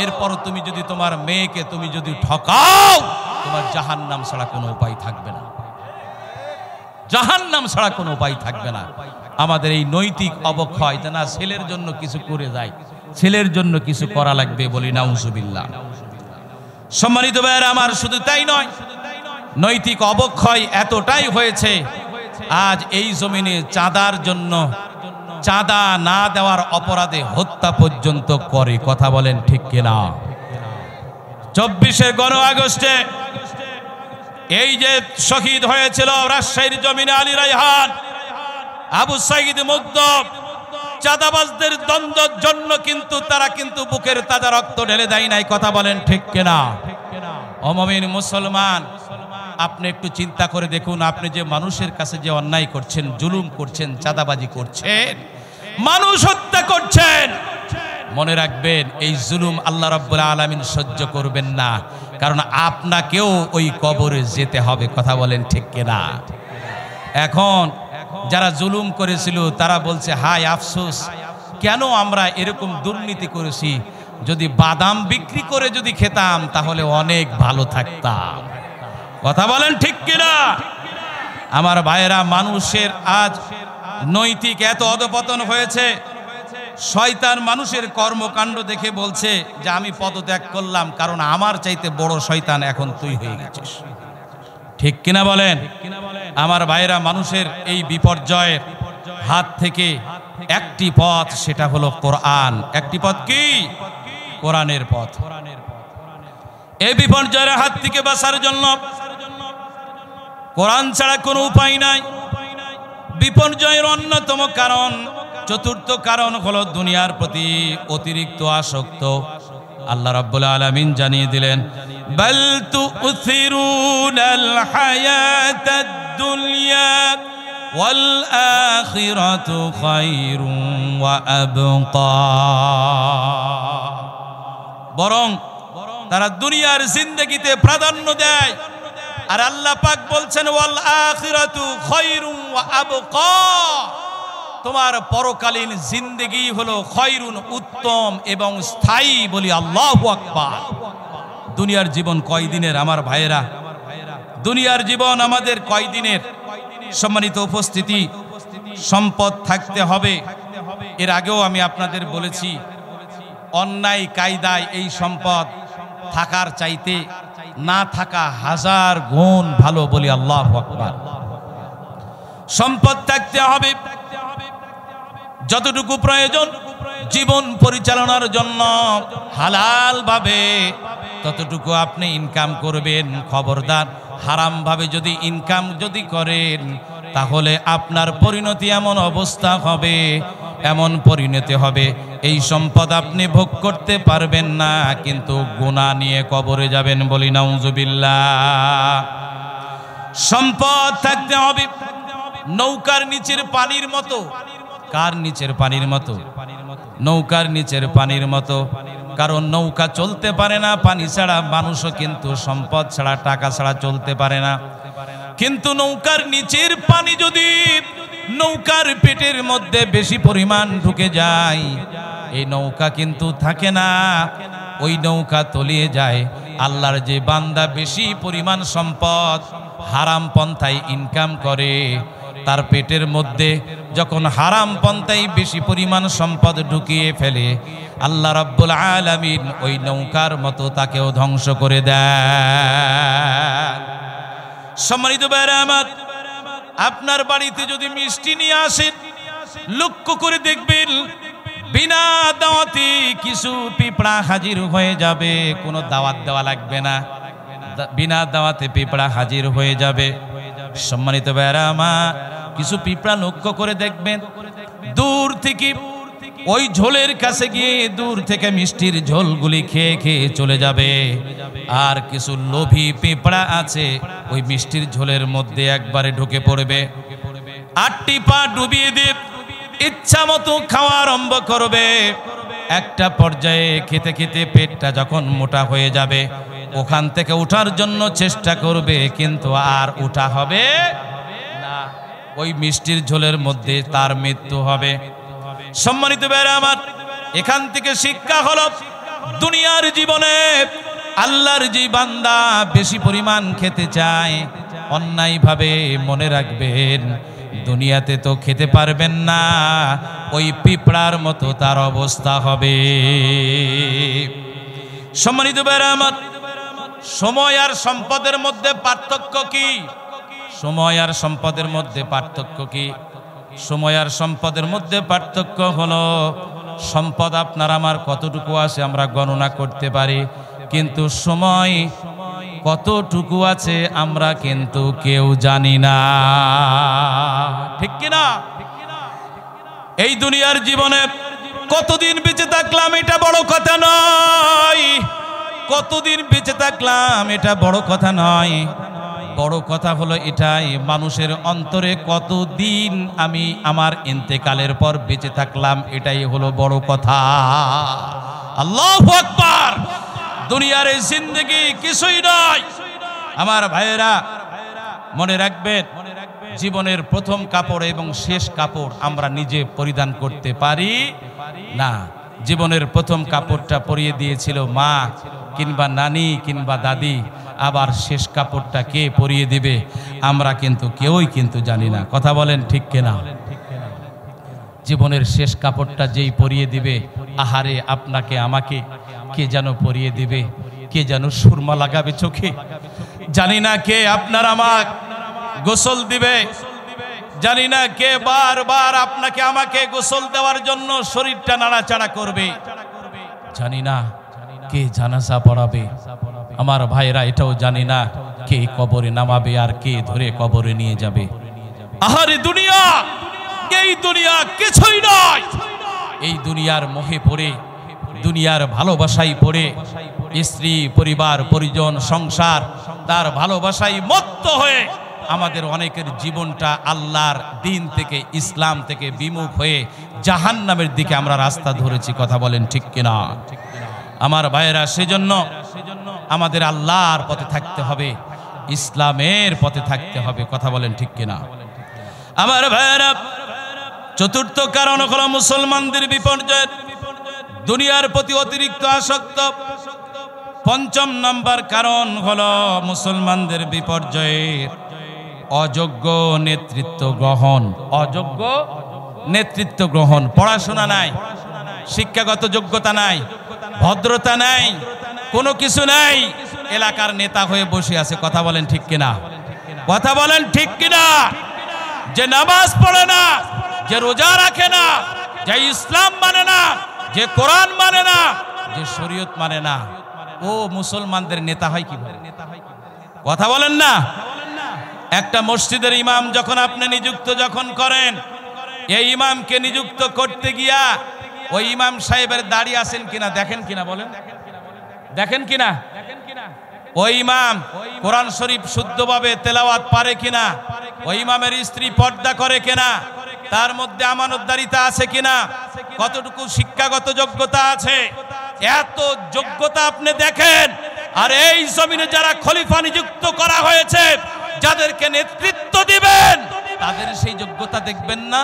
এরপর তুমি যদি তোমার মেয়েকে তুমি যদি ঠকাও, তোমার জাহান্নাম ছাড়া কোনো উপায় থাকবে না। জাহান্নাম ছাড়া কোনো উপায় থাকবে না। আমাদের এই নৈতিক অবক্ষয়, না ছেলের জন্য কিছু করে যায়, ছেলের জন্য কিছু করা লাগবে, বলি নাউজুবিল্লাহ। সম্মানিত ভাইয়েরা আমার, শুধু তাই নয়, নৈতিক অবক্ষয় এতটাই হয়েছে আজ এই জমিনে চাঁদার জন্য, চাঁদা না দেওয়ার অপরাধে হত্যা পর্যন্ত করে। কথা বলেন ঠিক কিনা? 24 গণ আগস্টে এই যে শহীদ হয়েছিল রাজশাহীর জমিনে আলী রায়হান, আবু সাঈদ মুগ্ধ, চাঁদাবাজদের দ্বন্দ্বের জন্য কিন্তু তারা কিন্তু বুকের তাজা রক্ত ঢেলে দেয় নাই। কথা বলেন ঠিক কিনা? ও মুমিন মুসলমান, আপনি একটু চিন্তা করে দেখুন, আপনি যে মানুষের কাছে যে অন্যায় করছেন, জুলুম করছেন, চাঁদাবাজি করছেন, মানুষ হত্যা করছেন, মনে রাখবেন এই জুলুম আল্লাহ রাব্বুল আলামিন সহ্য করবেন না, কারণ আপনাকেও ওই কবরে যেতে হবে। কথা বলেন ঠিক কিনা? এখন যারা জুলুম করেছিল তারা বলছে হায় আফসোস, কেন আমরা এরকম দুর্নীতি করেছি, যদি বাদাম বিক্রি করে যদি খেতাম তাহলে অনেক ভালো থাকতাম। কথা বলেন ঠিক কিনা? আমার ভাইয়েরা, মানুষের আজ নৈতিক এত অধপতন হয়েছে, শয়তান মানুষের কর্মকাণ্ড দেখে বলছে যে আমি পদত্যাগ করলাম, কারণ আমার চাইতে বড় শয়তান এখন তুই হয়ে গেছিস। ঠিক কিনা বলেন? আমার ভাইয়েরা, মানুষের এই বিপর্যয়ের হাত থেকে একটি পথ, সেটা হলো কোরআন। একটি পথ কি? কোরআনের পথ। এই বিপর্যয়ের হাত থেকে বাঁচার জন্য কোরআন ছাড়া কোনো উপায় নাই। বিপর্যয়ের অন্যতম কারণ, চতুর্থ কারণ হলো দুনিয়ার প্রতি অতিরিক্ত আসক্ত। আল্লাহ রাব্বুল আলামিন জানিয়ে দিলেন, বাল তুসিরুনাল হায়াতাদ দুনিয়া ওয়াল আখিরাতু খায়রুন ওয়া আবকা। বরং তারা দুনিয়ার জিন্দেগিতে প্রাধান্য দেয়, আর আল্লাহ পাক বলছেন ওয়াল আখিরাতু খায়রুন ওয়া আবকা, তোমার পরকালীন জিন্দেগি হলো খায়রুন, উত্তম এবং স্থায়ী। বলি আল্লাহু আকবার। দুনিয়ার জীবন কয়দিনের আমার ভাইয়েরা? দুনিয়ার জীবন আমাদের কয়দিনের? সম্মানিত উপস্থিতি, সম্পদ থাকতে হবে। এর আগেও আমি আপনাদের বলেছি, অন্যায় কায়দায় এই সম্পদ থাকার চাইতে না থাকা হাজার গুণ ভালো। বলি আল্লাহু আকবার। সম্পদ থাকতে হবে যতটুকু প্রয়োজন জীবন পরিচালনার জন্য, হালাল ভাবে ততটুকু আপনি ইনকাম করবেন। খবরদার, হারাম ভাবে যদি ইনকাম যদি করেন তাহলে আপনার পরিণতি এমন অবস্থা হবে, এমন পরিণতি হবে, এই সম্পদ আপনি ভোগ করতে পারবেন না, কিন্তু গুনাহ নিয়ে কবরে যাবেন। বলি নাউজুবিল্লাহ। সম্পদ থাকতে হবে নৌকার নিচের পানির মতো। কার নিচের পানির মতো? নৌকার নিচের পানির মতো। কারণ নৌকা চলতে পারে না পানি ছাড়া, মানুষও কিন্তু সম্পদ ছাড়া, টাকা ছাড়া চলতে পারে না। কিন্তু নৌকার নিচের পানি যদি নৌকার পেটের মধ্যে বেশি পরিমাণ ঢুকে যায়, এই নৌকা কিন্তু থাকে না, ওই নৌকা তলিয়ে যায়। আল্লাহর যে বান্দা বেশি পরিমাণ সম্পদ হারাম পন্থায় ইনকাম করে, তার পেটের মধ্যে যখন হারাম পন্থায় বেশি পরিমাণ সম্পদ ঢুকিয়ে ফেলে, আল্লাহ রাব্বুল আলামিন ওই নৌকার মতো তাকেও ধ্বংস করে দেয়। সম্মানিত ভাইরা আমার, আপনার বাড়িতে যদি মিষ্টি নিয়ে আসেন, লক্ষ্য করে দেখবেন বিনা দাওয়াতে কিছু পিঁপড়া হাজির হয়ে যাবে। কোনো দাওয়াত দেওয়া লাগবে না, বিনা দাওয়াতে পিঁপড়া হাজির হয়ে যাবে। সম্মানিত ভাইরা আমার, কিছু পিঁপড়া লক্ষ্য করে দেখবেন, দূর থেকে ওই ঝোলের কাছে গিয়ে দূর থেকে মিষ্টির ঝোলগুলি খেয়ে খেয়ে চলে যাবে। আর কিছু লোভী পিঁপড়া আছে, ওই মিষ্টির ঝোলের মধ্যে একবারে ঢুকে পড়বে, 8টি পা ডুবিয়ে দিয়ে ইচ্ছা মতো খাওয়া আরম্ভ করবে। একটা পর্যায়ে খেতে খেতে পেটটা যখন মোটা হয়ে যাবে, ওখান থেকে ওঠার জন্য চেষ্টা করবে, কিন্তু আর ওঠা হবে না, ওই মিষ্টির ঝোলের মধ্যে তার মৃত্যু হবে। সম্মানিত ভাইরা আমার, এখান থেকে শিক্ষা হলো, দুনিয়ার জীবনে আল্লাহর যে বান্দা বেশি পরিমাণ খেতে চায় অন্যায় ভাবে, মনে রাখবেন দুনিয়াতে তো খেতে পারবেন না, ওই পিঁপড়ার মতো তার অবস্থা হবে। সম্মানিত ভাইরা আমার, সময় আর সম্পদের মধ্যে পার্থক্য কি? সময় আর সম্পদের মধ্যে পার্থক্য কি? সময় আর সম্পদের মধ্যে পার্থক্য হলো, সম্পদ আপনার আমার কতটুকু আছে আমরা গণনা করতে পারি, কিন্তু সময় কতটুকু আছে আমরা কিন্তু কেউ জানি না, ঠিক কিনা? এই দুনিয়ার জীবনে কতদিন বেঁচে থাকলাম এটা বড় কথা নয়, কতদিন বেঁচে থাকলাম এটা বড় কথা নয়, বড় কথা হলো এটাই মানুষের অন্তরে কতদিন আমি আমার ইন্তেকালের পর বেঁচে থাকলাম, এটাই হলো বড় কথা। আল্লাহু আকবার। দুনিয়ার এই জিন্দেগি কিছুই নয় আমার ভাইয়েরা, মনে রাখবেন জীবনের প্রথম কাপড় এবং শেষ কাপড় আমরা নিজে পরিধান করতে পারি না। জীবনের প্রথম কাপড়টা পরিয়ে দিয়েছিল মা কিংবা নানি কিংবা দাদি, আবার শেষ কাপড়টা কে পরিয়ে দিবে আমরা কিন্তু কেউই কিন্তু জানি না, কথা বলেন ঠিক কিনা? জীবনের শেষ কাপড়টা যেই পরিয়ে দিবে, আহারে আপনাকে আমাকে কে যেন পরিয়ে দিবে, কে যেন সুরমা লাগাবে চোখে, জানি না কে আপনার আমার গোসল দিবে, জানি না কে বারবার আপনাকে আমাকে গোসল দেওয়ার জন্য শরীরটা নাড়াচাড়া করবে, জানি না কে জানাজা পড়াবে আমার ভাইরা, এটাও জানি না কে কবরে নামাবে আর কে ধরে কবরে নিয়ে যাবে। আহারে দুনিয়া, এই দুনিয়া কিছুই নয়। এই দুনিয়ার মোহে পড়ে, দুনিয়ার ভালোবাসায় পড়ে, স্ত্রী পরিবার পরিজন সংসার তার ভালোবাসায় মত্ত হয়ে আমাদের অনেকের জীবনটা আল্লাহর দিন থেকে ইসলাম থেকে বিমুখ হয়ে জাহান্নামের দিকে আমরা রাস্তা ধরেছি, কথা বলেন ঠিক কিনা? আমার ভাইয়েরা, সেজন্য আমাদের আল্লাহর পথে থাকতে হবে, ইসলামের পথে থাকতে হবে, কথা বলেন ঠিক কিনা? আমার ভাইয়েরা, চতুর্থ কারণ হলো মুসলমানদের বিপর্যয়, দুনিয়ার প্রতি অতিরিক্ত আসক্ত। পঞ্চম নাম্বার কারণ হলো মুসলমানদের বিপর্যয়ের অযোগ্য নেতৃত্ব গ্রহণ। অযোগ্য নেতৃত্ব গ্রহণ, পড়াশোনা নাই, শিক্ষাগত যোগ্যতা নাই, ভদ্রতা নাই, কোনো কিছু নাই, এলাকার নেতা হয়ে বসে আছে, কথা বলেন ঠিক কিনা? কথা বলেন ঠিক কিনা? যে নামাজ পড়ে না, যে রোজা রাখে না, যে ইসলাম মানে না, যে কোরআন মানে না, যে শরীয়ত মানে না, ও মুসলমানদের নেতা হয় কিভাবে? কথা বলেন না? একটা মসজিদের ইমাম যখন আপনি নিযুক্ত যখন করেন, এই ইমামকে নিযুক্ত করতে গিয়া ওই ইমাম সাহেবের দাড়ি আছেন কিনা দেখেন কিনা, বলেন দেখেন কিনা? ওই ইমাম কোরআন শরীফ শুদ্ধভাবে তেলাওয়াত পারে কিনা, ওই ইমামের স্ত্রী পর্দা করে কিনা, তার মধ্যে আমানতদারিতা আছে কিনা, কতটুকু শিক্ষাগত যোগ্যতা আছে, এত যোগ্যতা আপনি দেখেন। আর এই জমিনে যারা খলিফা নিযুক্ত করা হয়েছে, যাদেরকে নেতৃত্ব দিবেন, তাদের সেই যোগ্যতা দেখবেন না?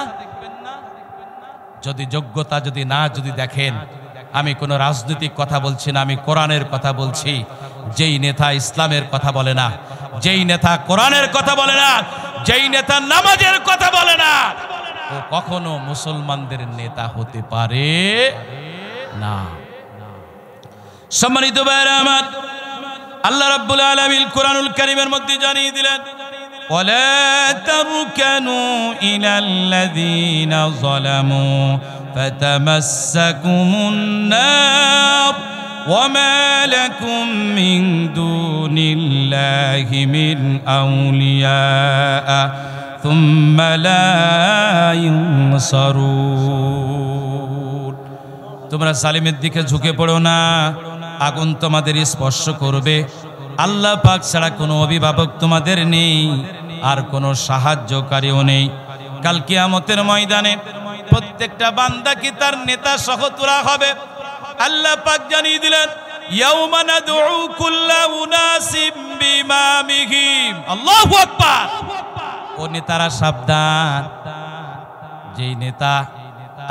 যদি যোগ্যতা যদি দেখেন, আমি কোনো রাজনৈতিক কথা বলছি না, আমি কোরআনের কথা বলছি। যেই নেতা ইসলামের কথা বলে না, যেই নেতা কোরআনের কথা বলে না, যেই নেতা নামাজের কথা বলে না, ও কখনো মুসলমানদের নেতা হতে পারে না। সম্মানিত ভাইরা আমার, আল্লাহ রাব্বুল আলামিন কোরআনুল কারীমের মধ্যে জানিয়ে দিলেন, ওয়ালা তারকানু ইলাল্লাযীনা যালামু ফাতামাসসাকুমুন নার ওয়ামা লাকুম মিন দুনিল্লাহি মিন আউলিয়া সুম্মা লা ইনসারুন। তোমরা জালিমের দিকে ঝুঁকে পড়ো না, আগুন তোমাদের স্পর্শ করবে। আল্লাহ পাক ছাড়া কোনো অভিভাবক তোমাদের নেই, আর কোনো সাহায্যকারীও নেই। কাল কিয়ামতের ময়দানে প্রত্যেকটা বান্দা কি তার নেতা সহ তোলা হবে। আল্লাহ পাক জানিয়ে দিলেন, ইয়াউমা নাদউ কুল্লা উনাসিম বিইমামিহিম। আল্লাহু আকবার। ও নেতারা সাবধান, যেই নেতা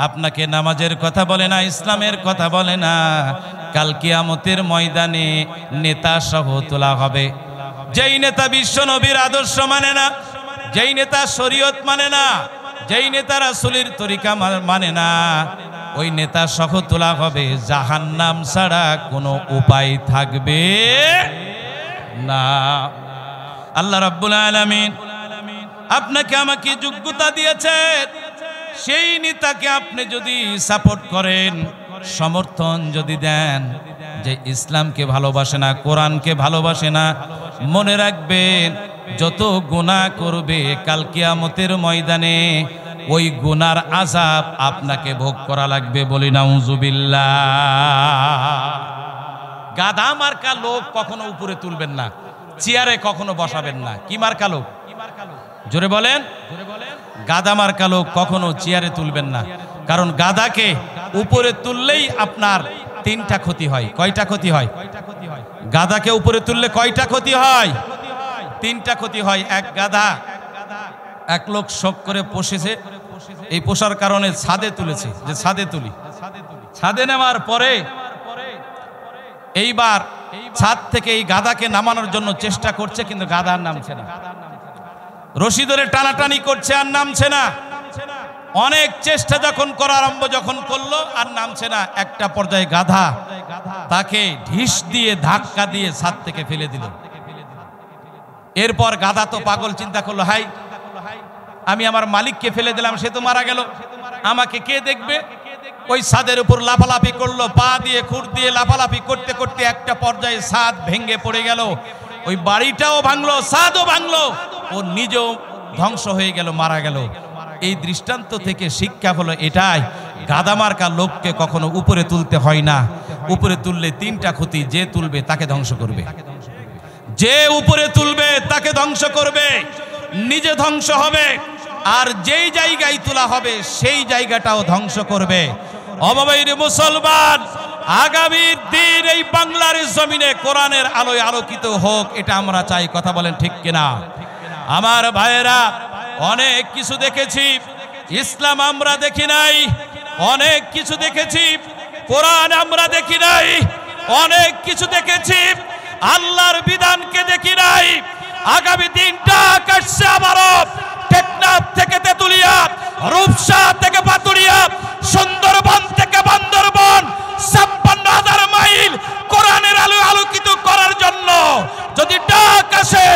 আপনাকে নামাজের কথা বলে না, ইসলামের কথা বলে না, কাল কিয়ামতের ময়দানে নেতা সহ তোলা হবে। যেই নেতা বিশ্ব নবীর আদর্শ মানে না, যেই নেতা শরীয়ত মানে না, যেই নেতা রাসূলের তরিকা মানে না, ওই নেতা সহ তোলা হবে। জাহান্নাম ছাড়া কোনো উপায় থাকবে না। আল্লাহ রাব্বুল আলামিন আপনাকে আমাকে যোগ্যতা দিয়েছেন, সেই নেতাকে আপনি যদি সাপোর্ট করেন, সমর্থন যদি দেন, যে ইসলামকে ভালোবাসে না, কোরআনকে ভালোবাসে না, মনে রাখবেন যত গুনাহ করবে কাল কিয়ামতের ময়দানে ওই গুনার আযাব আপনাকে ভোগ করা লাগবে। বলি নাউযুবিল্লাহ। গাধা মার্কা লোক কখনো উপরে তুলবেন না, চেয়ারে কখনো বসাবেন না। কি মার্কা লোক? জোরে বলেন। গাধা মার্কা লোক কখনো চেয়ারে তুলবেন না, কারণ গাধাকে উপরে তুললেই আপনার তিনটা ক্ষতি হয়। কয়টা ক্ষতি হয়? গাধাকে উপরে তুললে কয়টা ক্ষতি হয়? তিনটা ক্ষতি হয়। এক লোক শখ করে পোষেছে, এই পোষার কারণে ছাদে তুলেছে, যে ছাদে তুলি, ছাদে নেওয়ার পরে এইবার ছাদ থেকে এই গাধাকে নামানোর জন্য চেষ্টা করছে, কিন্তু গাধা আর নামছে না। রশি ধরে টানাটানি করছে, আর নামছে না। অনেক চেষ্টা যখন করা আরম্ভ যখন করলো, আর নামছে না। একটা পর্যায়ে গাধা তাকে ঢিস দিয়ে ধাক্কা দিয়ে ছাদ থেকে ফেলে দিল। এরপর গাধা তো পাগল, চিন্তা করলো, হাই আমি আমার মালিককে ফেলে দিলাম, সে তো মারা গেল, আমাকে কে দেখবে? ওই ছাদের উপর লাফালাফি করলো, পা দিয়ে খুর দিয়ে লাফালাফি করতে করতে একটা পর্যায়ে ছাদ ভেঙে পড়ে গেল। ওই বাড়িটাও ভাঙলো, ছাদও ভাঙলো, ও নিজেও ধ্বংস হয়ে গেল, মারা গেল। এই দৃষ্টান্ত থেকে শিক্ষা হলো এটাই, গাধা মার্কা লোককে কখনো উপরে তুলতে হয় না। উপরে তুললে তিনটা ক্ষতি, যে তুলবে তাকে ধ্বংস করবে, যে উপরে তুলবে তাকে ধ্বংস করবে, নিজে ধ্বংস হবে, আর যেই জায়গায় তোলা হবে সেই জায়গাটাও ধ্বংস করবে। অবাবাইরে মুসলমান, আগামীর দিন এই বাংলার জমিনে কোরআনের আলোয় আলোকিত হোক, এটা আমরা চাই। কথা বলেন ঠিক কিনা? আমার ভাইয়েরা, অনেক কিছু দেখেছি, ইসলাম আমরা দেখি নাই। অনেক কিছু দেখেছি, কোরআন আমরা দেখি নাই। অনেক কিছু দেখেছি, আল্লাহর বিধানকে দেখি নাই। আগামী দিনটা কাটছে আবারও টেকনাফ থেকে তেতুলিয়া, রূপসা থেকে পাতুরিয়া, সুন্দরবন থেকে বান্দরবন, 56,000 মাইল কোরআনের আলো আলোকিত করার জন্য যদি ডাক আসে,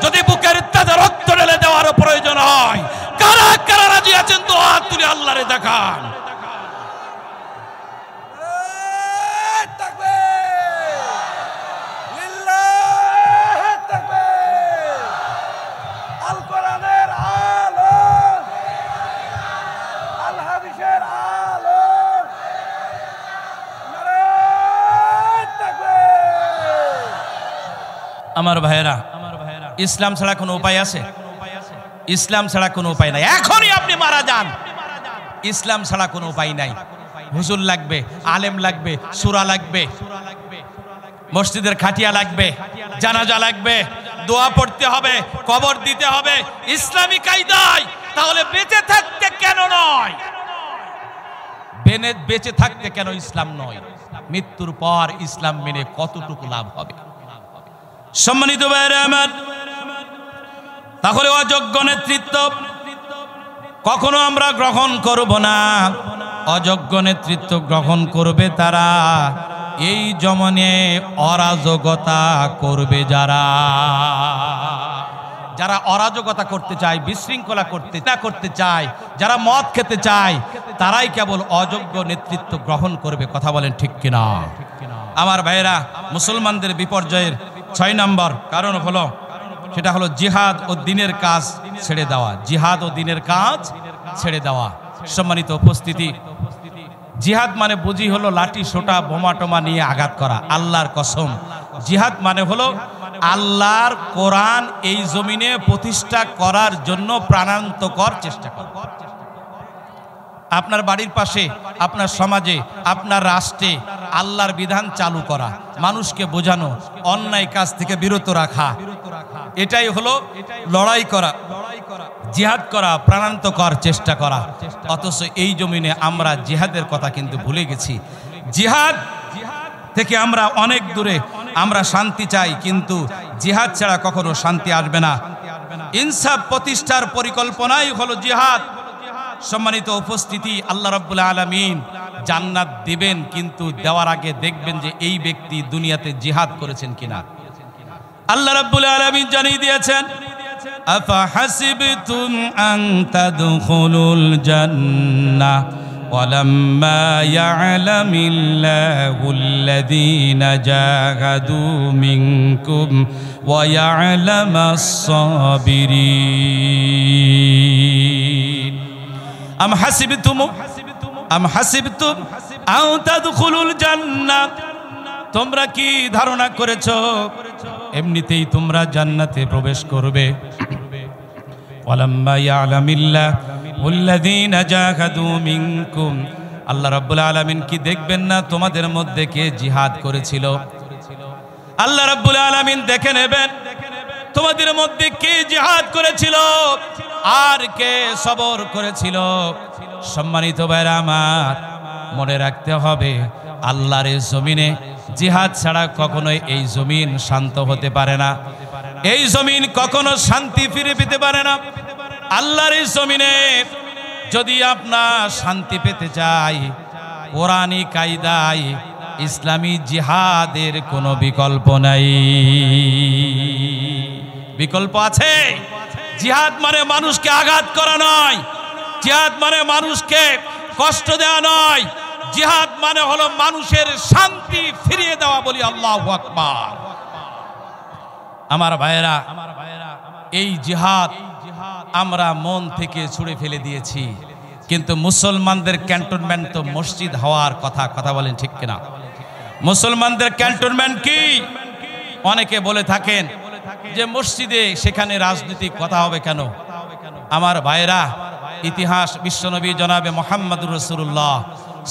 যদি বুকের তাজা রক্ত ঢেলে দেওয়ার প্রয়োজন হয়, কারা কারা রাজি আছেন তো হাত তুলে আল্লাহরে দেখান। আমার ভাইয়েরা, ইসলাম ছাড়া কোনো উপায় আছে? ইসলাম ছাড়া কোনো উপায় নাই। এখনই আপনি মারা যান, ইসলাম ছাড়া কোনো উপায় নাই। হুজুর লাগবে, আলেম লাগবে, সূরা লাগবে, মসজিদের খাটিয়া লাগবে, জানাজা লাগবে, দোয়া পড়তে হবে, কবর দিতে হবে ইসলামী কায়দায়। তাহলে বেঁচে থাকতে কেন নয়? বেঁচে থাকতে কেন ইসলাম নয়? মৃত্যুর পর ইসলাম মেনে কতটুকু লাভ হবে? সম্মানিত ভাইরা আমার, তাহলে অযোগ্য নেতৃত্ব কখনো আমরা গ্রহণ করব না। অযোগ্য নেতৃত্ব গ্রহণ করবে তারা এই জমানে অরাজকতা করবে যারা, যারা অরাজকতা করতে চায়, বিশৃঙ্খলা করতে চায়, যারা মদ খেতে চায়, তারাই কেবল অযোগ্য নেতৃত্ব গ্রহণ করবে। কথা বলেন ঠিক কিনা? আমার ভাইয়েরা, মুসলমানদের বিপর্যয়ের 6 নম্বর কারণ হলো, সেটা হলো জিহাদ ও দ্বীনের কাজ ছেড়ে দেওয়া। জিহাদ ও দ্বীনের কাজ ছেড়ে দেওয়া। সম্মানিত উপস্থিতি, জিহাদ মানে বুঝি হলো লাঠি সোটা বোমা টোমা নিয়ে আঘাত করা। আল্লাহর কসম, জিহাদ মানে হলো আল্লাহর কোরআন এই জমিনে প্রতিষ্ঠা করার জন্য প্রাণান্তকর চেষ্টা করা। আপনার বাড়ির পাশে, আপনার সমাজে, আপনার রাষ্ট্রে আল্লাহর বিধান চালু করা, মানুষকে বোঝানো, অন্যায় কাজ থেকে বিরত রাখা, এটাই হলো লড়াই করা, জিহাদ করা, প্রাণান্তকর চেষ্টা করা। অথচ এই জমিনে আমরা জিহাদের কথা কিন্তু ভুলে গেছি। জিহাদ থেকে আমরা অনেক দূরে, আমরা শান্তি চাই, কিন্তু জিহাদ ছাড়া কখনো শান্তি আসবে না। ইনসাফ প্রতিষ্ঠার পরিকল্পনাই হলো জিহাদ। সম্মানিত উপস্থিতি, আল্লাহ রাব্বুল আলামিন জান্নাত দিবেন, কিন্তু দেওয়ার আগে দেখবেন যে এই ব্যক্তি দুনিয়াতে জিহাদ করেছেন কিনা। আল্লাহ রাব্বুল আলামিন জানিয়ে দিয়েছেন, আফা হাসিবতুম আন তাদখুলুল জান্নাহ ওয়ালাম্মা ইয়া'লামিল্লাহুল্লাযীনা জাহাদু মিনকুম ওয়া ইয়া'লামাস সাবিরিন। আম হাসিবতুম আও তাদখুলুল জান্নাহ, তোমরা কি ধারণা করেছো এমনিতেই তোমরা জান্নাতে প্রবেশ করবে? ওয়ালাম্মা ইয়া'লামিল্লাহুল্লাযীনা জাহাদু মিনকুম, আল্লাহ রাব্বুল আলামিন কি দেখবেন না তোমাদের মধ্যে কে জিহাদ করেছিল? আল্লাহ রাব্বুল আলামিন দেখে নেবেন তোমাদের মধ্যে কে জিহাদ করেছিল আর কে সবর করেছিল। সম্মানিত ভাইরা আমার, মনে রাখতে হবে আল্লাহর এই জমিনে জিহাদ ছাড়া কখনোই এই জমিন শান্ত হতে পারে না, এই জমিন কখনো শান্তি ফিরে পেতে পারে না। আল্লাহর এই জমিনে যদি আপনার শান্তি পেতে চাই, কোরআনী কায়দায় ইসলামী জিহাদের কোনো বিকল্প নাই। বিকল্প আছে? জিহাদ মানে মানুষকে আঘাত করা নয়, জিহাদ মানে মানুষকে কষ্ট দেওয়া নয়, জিহাদ মানে হলো মানুষের শান্তি ফিরিয়ে দেওয়া। বলি আল্লাহু আকবার। আমার ভাইয়েরা, এই জিহাদ আমরা মন থেকে ছুড়ে ফেলে দিয়েছি, কিন্তু মুসলমানদের ক্যান্টনমেন্ট তো মসজিদ হওয়ার কথা বলেন ঠিক কিনা? মুসলমানদের ক্যান্টনমেন্ট কি? অনেকে বলে থাকেন যে মসজিদে সেখানে রাজনৈতিক কথা হবে কেন? আমার ভাইয়েরা, ইতিহাস বিশ্বনবী জনাবে মুহাম্মদুর রাসূলুল্লাহ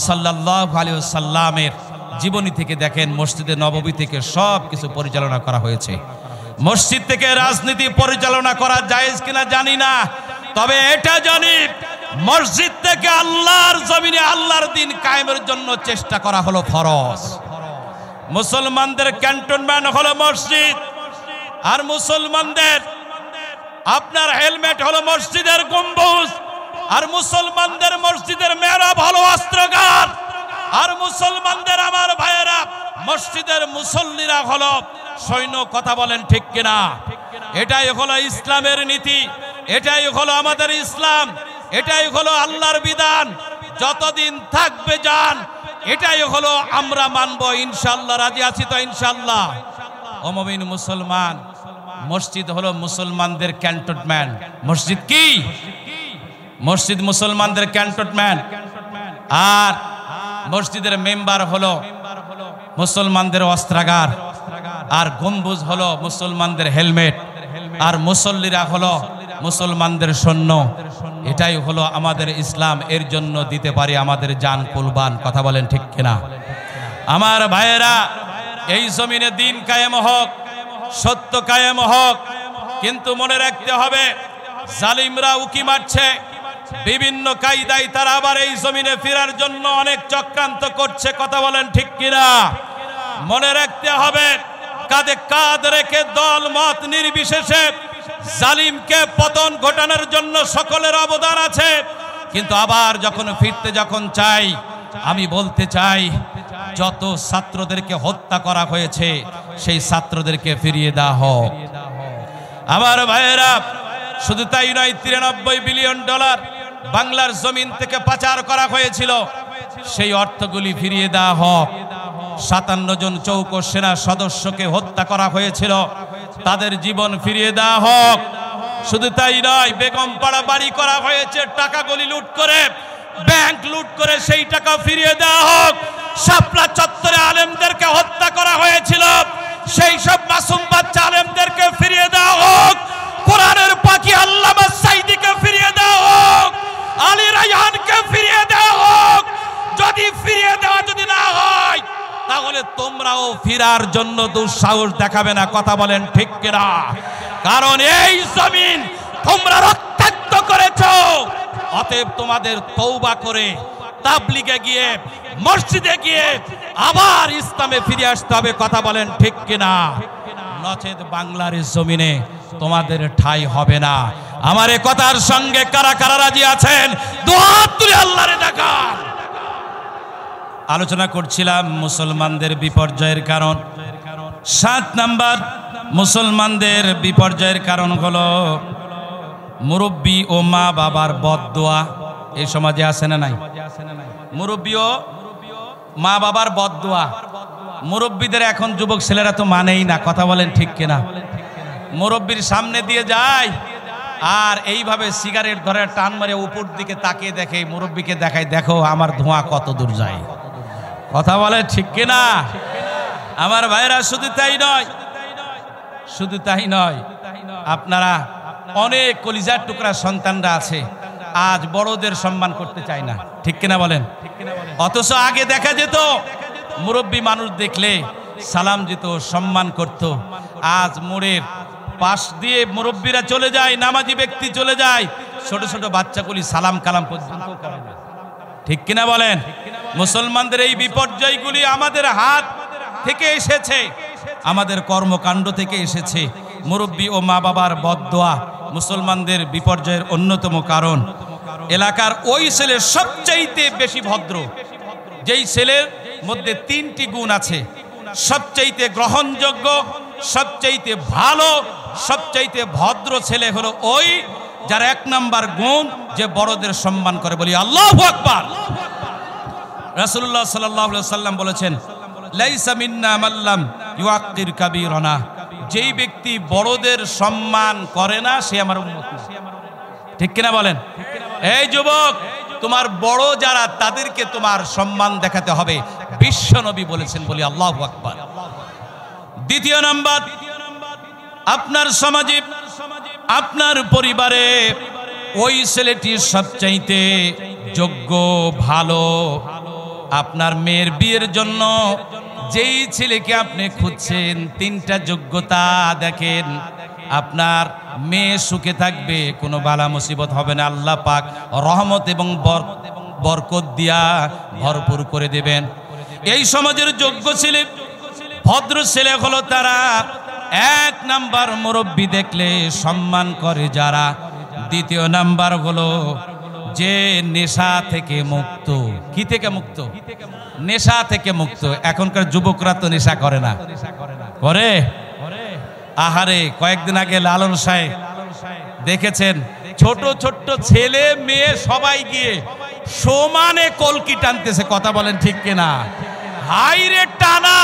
সাল্লাল্লাহু আলাইহি ওয়াসাল্লামের জীবনী থেকে দেখেন, মসজিদে নববী থেকে সব কিছু পরিচালনা করা হয়েছে। মসজিদ থেকে রাজনীতি পরিচালনা করা জায়েজ কিনা জানি না, তবে এটা জানি মসজিদ থেকে আল্লাহর জমিনে আল্লাহর দ্বীন কায়েমের জন্য চেষ্টা করা হলো ফরজ। মুসলমানদের ক্যান্টনমেন্ট হলো মসজিদ, আর মুসলমানদের আপনার হেলমেট হলো মসজিদের গম্বুজ, আর মুসলমানদের মসজিদের মেহরাব হলো অস্ত্রাগার, আর মুসলমানদের আমার ভাইয়েরা মসজিদের মুসল্লিরা হলো সৈন্য। কথা বলেন ঠিক কিনা? এটাই হলো ইসলামের নীতি, এটাই হলো আমাদের ইসলাম, এটাই হলো আল্লাহর বিধান। যতদিন থাকবে যান, এটাই হলো আমরা মানবো ইনশাআল্লাহ। রাজি আছি তো ইনশাআল্লাহ? ও মুমিন মুসলমান, মসজিদ হলো মুসলমানদের ক্যান্টনমেন্ট। মসজিদ কি? মসজিদ মুসলমানদের ক্যান্টনমেন্ট, আর মসজিদের মেম্বার হলো মুসলমানদের অস্ত্রাগার, আর গম্বুজ হলো মুসলমানদের হেলমেট, আর মুসল্লিরা হলো মুসলমানদের সৈন্য। এটাই হলো আমাদের ইসলাম। এর জন্য দিতে পারি আমাদের জান কুরবান। কথা বলেন ঠিক কিনা? আমার ভাইয়েরা, এই জমিনে দিন কায়েম হোক, সত্য কায়েম হোক, কিন্তু মনে রাখতে হবে জালিমরা উকি মারছে বিভিন্ন কায়দায়, তারা আবার এই জমিনে ফেরার জন্য অনেক চক্রান্ত করছে। কথা বলেন ঠিক কিনা? মনে রাখতে হবে কাঁধে কাঁধ রেখে দল মত নির্বিশেষে জালিমকে পতন ঘটানোর জন্য সকলের অবদান আছে, কিন্তু আবার যখন ফিরতে যখন চাই, আমি বলতে চাই যত ছাত্রদেরকে হত্যা করা হয়েছে সেই ছাত্রদেরকে ফিরিয়ে দেওয়া হোক। আমার ভাইয়েরা, শুধু তাই নয়, 93 বিলিয়ন ডলার বাংলার জমিন থেকে পাচার করা হয়েছিল, সেই অর্থগুলি ফিরিয়ে দেওয়া হোক। 57 জন চৌকো সেনা সদস্যকে হত্যা করা হয়েছিল, তাদের জীবন ফিরিয়ে দেওয়া হোক। শুধু তাই নয়, বেগমপাড়া বাড়ি করা হয়েছে টাকাগুলি লুট করে, ব্যাংক লুট করে, সেই টাকা ফিরিয়ে দেওয়া হোক। শাপলা চত্বরে আলেমদেরকে হত্যা করা হয়েছিল, সেই সব মাসুম বাচ্চা আলেমদেরকে ফিরিয়ে দেওয়া হোক। কোরআনের পাখি আল্লামা সাইদিকে ফিরিয়ে দেওয়া হোক, আলী রায়হানকে ফিরিয়ে দেওয়া হোক। যদি ফিরিয়ে দেওয়া যদি না হয়, তাহলে তোমরাও ফিরার জন্য দুঃসাহস দেখাবে না। কথা বলেন ঠিক কিনা? কারণ এই জমিন তোমরা রক্তাক্ত করেছো, অতএব তোমাদের তওবা করে তাবলীগে গিয়ে, মসজিদে গিয়ে আবার ইসলামে ফিরে আসতে হবে। কথা বলেন ঠিক কিনা? নচেত বাংলার জমিনে তোমাদের ঠাঁই হবে না। আমার এই কথার সঙ্গে কারা কারা রাজি আছেন? দুহাত তুলে আল্লাহরে দেখান। আলোচনা করছিলাম মুসলমানদের বিপর্যয়ের কারণ। 7 নাম্বার মুসলমানদের বিপর্যয়ের কারণ হলো মুরব্বী ও মা বাবার বদদোয়া। এই সমাজে আছে না নাই? মুরব্বিও মা বাবার বদদোয়া। মুরব্বীদের এখন যুবক ছেলেরা তো মানেই না, কথা বলেন ঠিক কিনা? মুরব্বীর সামনে দিয়ে যায় আর এইভাবে সিগারেট ধরে টান মারে উপর দিকে তাকিয়ে দেখে, মুরব্বীকে দেখায়, দেখো আমার ধোঁয়া কত দূর যায়। কথা বলে ঠিক কিনা? আমার ভাইরা শুধু তাই নয়, শুধু তাই নয়, আপনারা অনেক কলিজার টুকরা সন্তানরা আছে আজ বড়দের সম্মান করতে চায় না, ঠিক কিনা বলেন? অথচ আগে দেখা যেত মুরব্বী মানুষ দেখলে সালাম দিত, সম্মান করত। আজ মোড়ের পাশ দিয়ে মুরব্বীরা চলে যায়, নামাজি ব্যক্তি চলে যায়, ছোট ছোট বাচ্চাগুলি সালাম কালাম পর্যন্ত করে না, ঠিক কিনা বলেন? মুসলমানদের এই বিপর্যয়গুলি আমাদের হাত থেকে এসেছে, আমাদের কর্মকাণ্ড থেকে এসেছে। মুরব্বী ও মা বাবার বদদোয়া মুসলমানদের বিপর্যয়ের অন্যতম কারণ। এলাকার ওই ছেলে সবচাইতে বেশি ভদ্র, যেই ছেলের মধ্যে 3টি গুণ আছে, সবচাইতে গ্রহণযোগ্য, সবচাইতে ভালো, সবচাইতে ভদ্র ছেলে হলো ওই যার 1 নাম্বার গুণ যে বড়দের সম্মান করে। বলি আল্লাহু আকবার। রাসূলুল্লাহ সাল্লাল্লাহু আলাইহি ওয়াসাল্লাম বলেছেন, লাইসা মিন্না মাল্লাম ইউআক্কির কাবীরানা, যেই ব্যক্তি বড়দের সম্মান করে না সে আমার উম্মত না, ঠিক কিনা বলেন? এই যুবক, তোমার বড় যারা তাদেরকে তোমার সম্মান দেখাতে হবে, বিশ্বনবী বলেছেন। বলি আল্লাহু আকবার। দ্বিতীয় নাম্বার, আপনার সমাজে, আপনার পরিবারে ওই ছেলেটি সবচাইতে যোগ্য, ভালো। আপনার মেয়ের বিয়ের জন্য যেই ছেলেকে আপনি খুঁজছেন 3টা যোগ্যতা দেখেন, আপনার মেয়ে সুখে থাকবে, কোনো বালা মুসিবত হবে না, আল্লাহ পাক রহমত এবং বরকত দিয়া ভরপুর করে দেবেন। এই সমাজের যোগ্য ছেলে, ভদ্র ছেলে হলো তারা 1 নাম্বার মুরব্বী দেখলে সম্মান করে যারা। দ্বিতীয় নাম্বার হলো যে নেশা থেকে মুক্ত। কি থেকে মুক্ত? নেশা থেকে মুক্ত। এখনকার যুবকরা তো নেশা করে না, করে? আহারে, কয়েকদিন আগে লালন সাহেব দেখেছেন, ছোট ছোট ছেলে মেয়ে সবাই গিয়ে সমানে কলকি টানতেছে, কথা বলেন ঠিক কিনা? হাইরে টানা!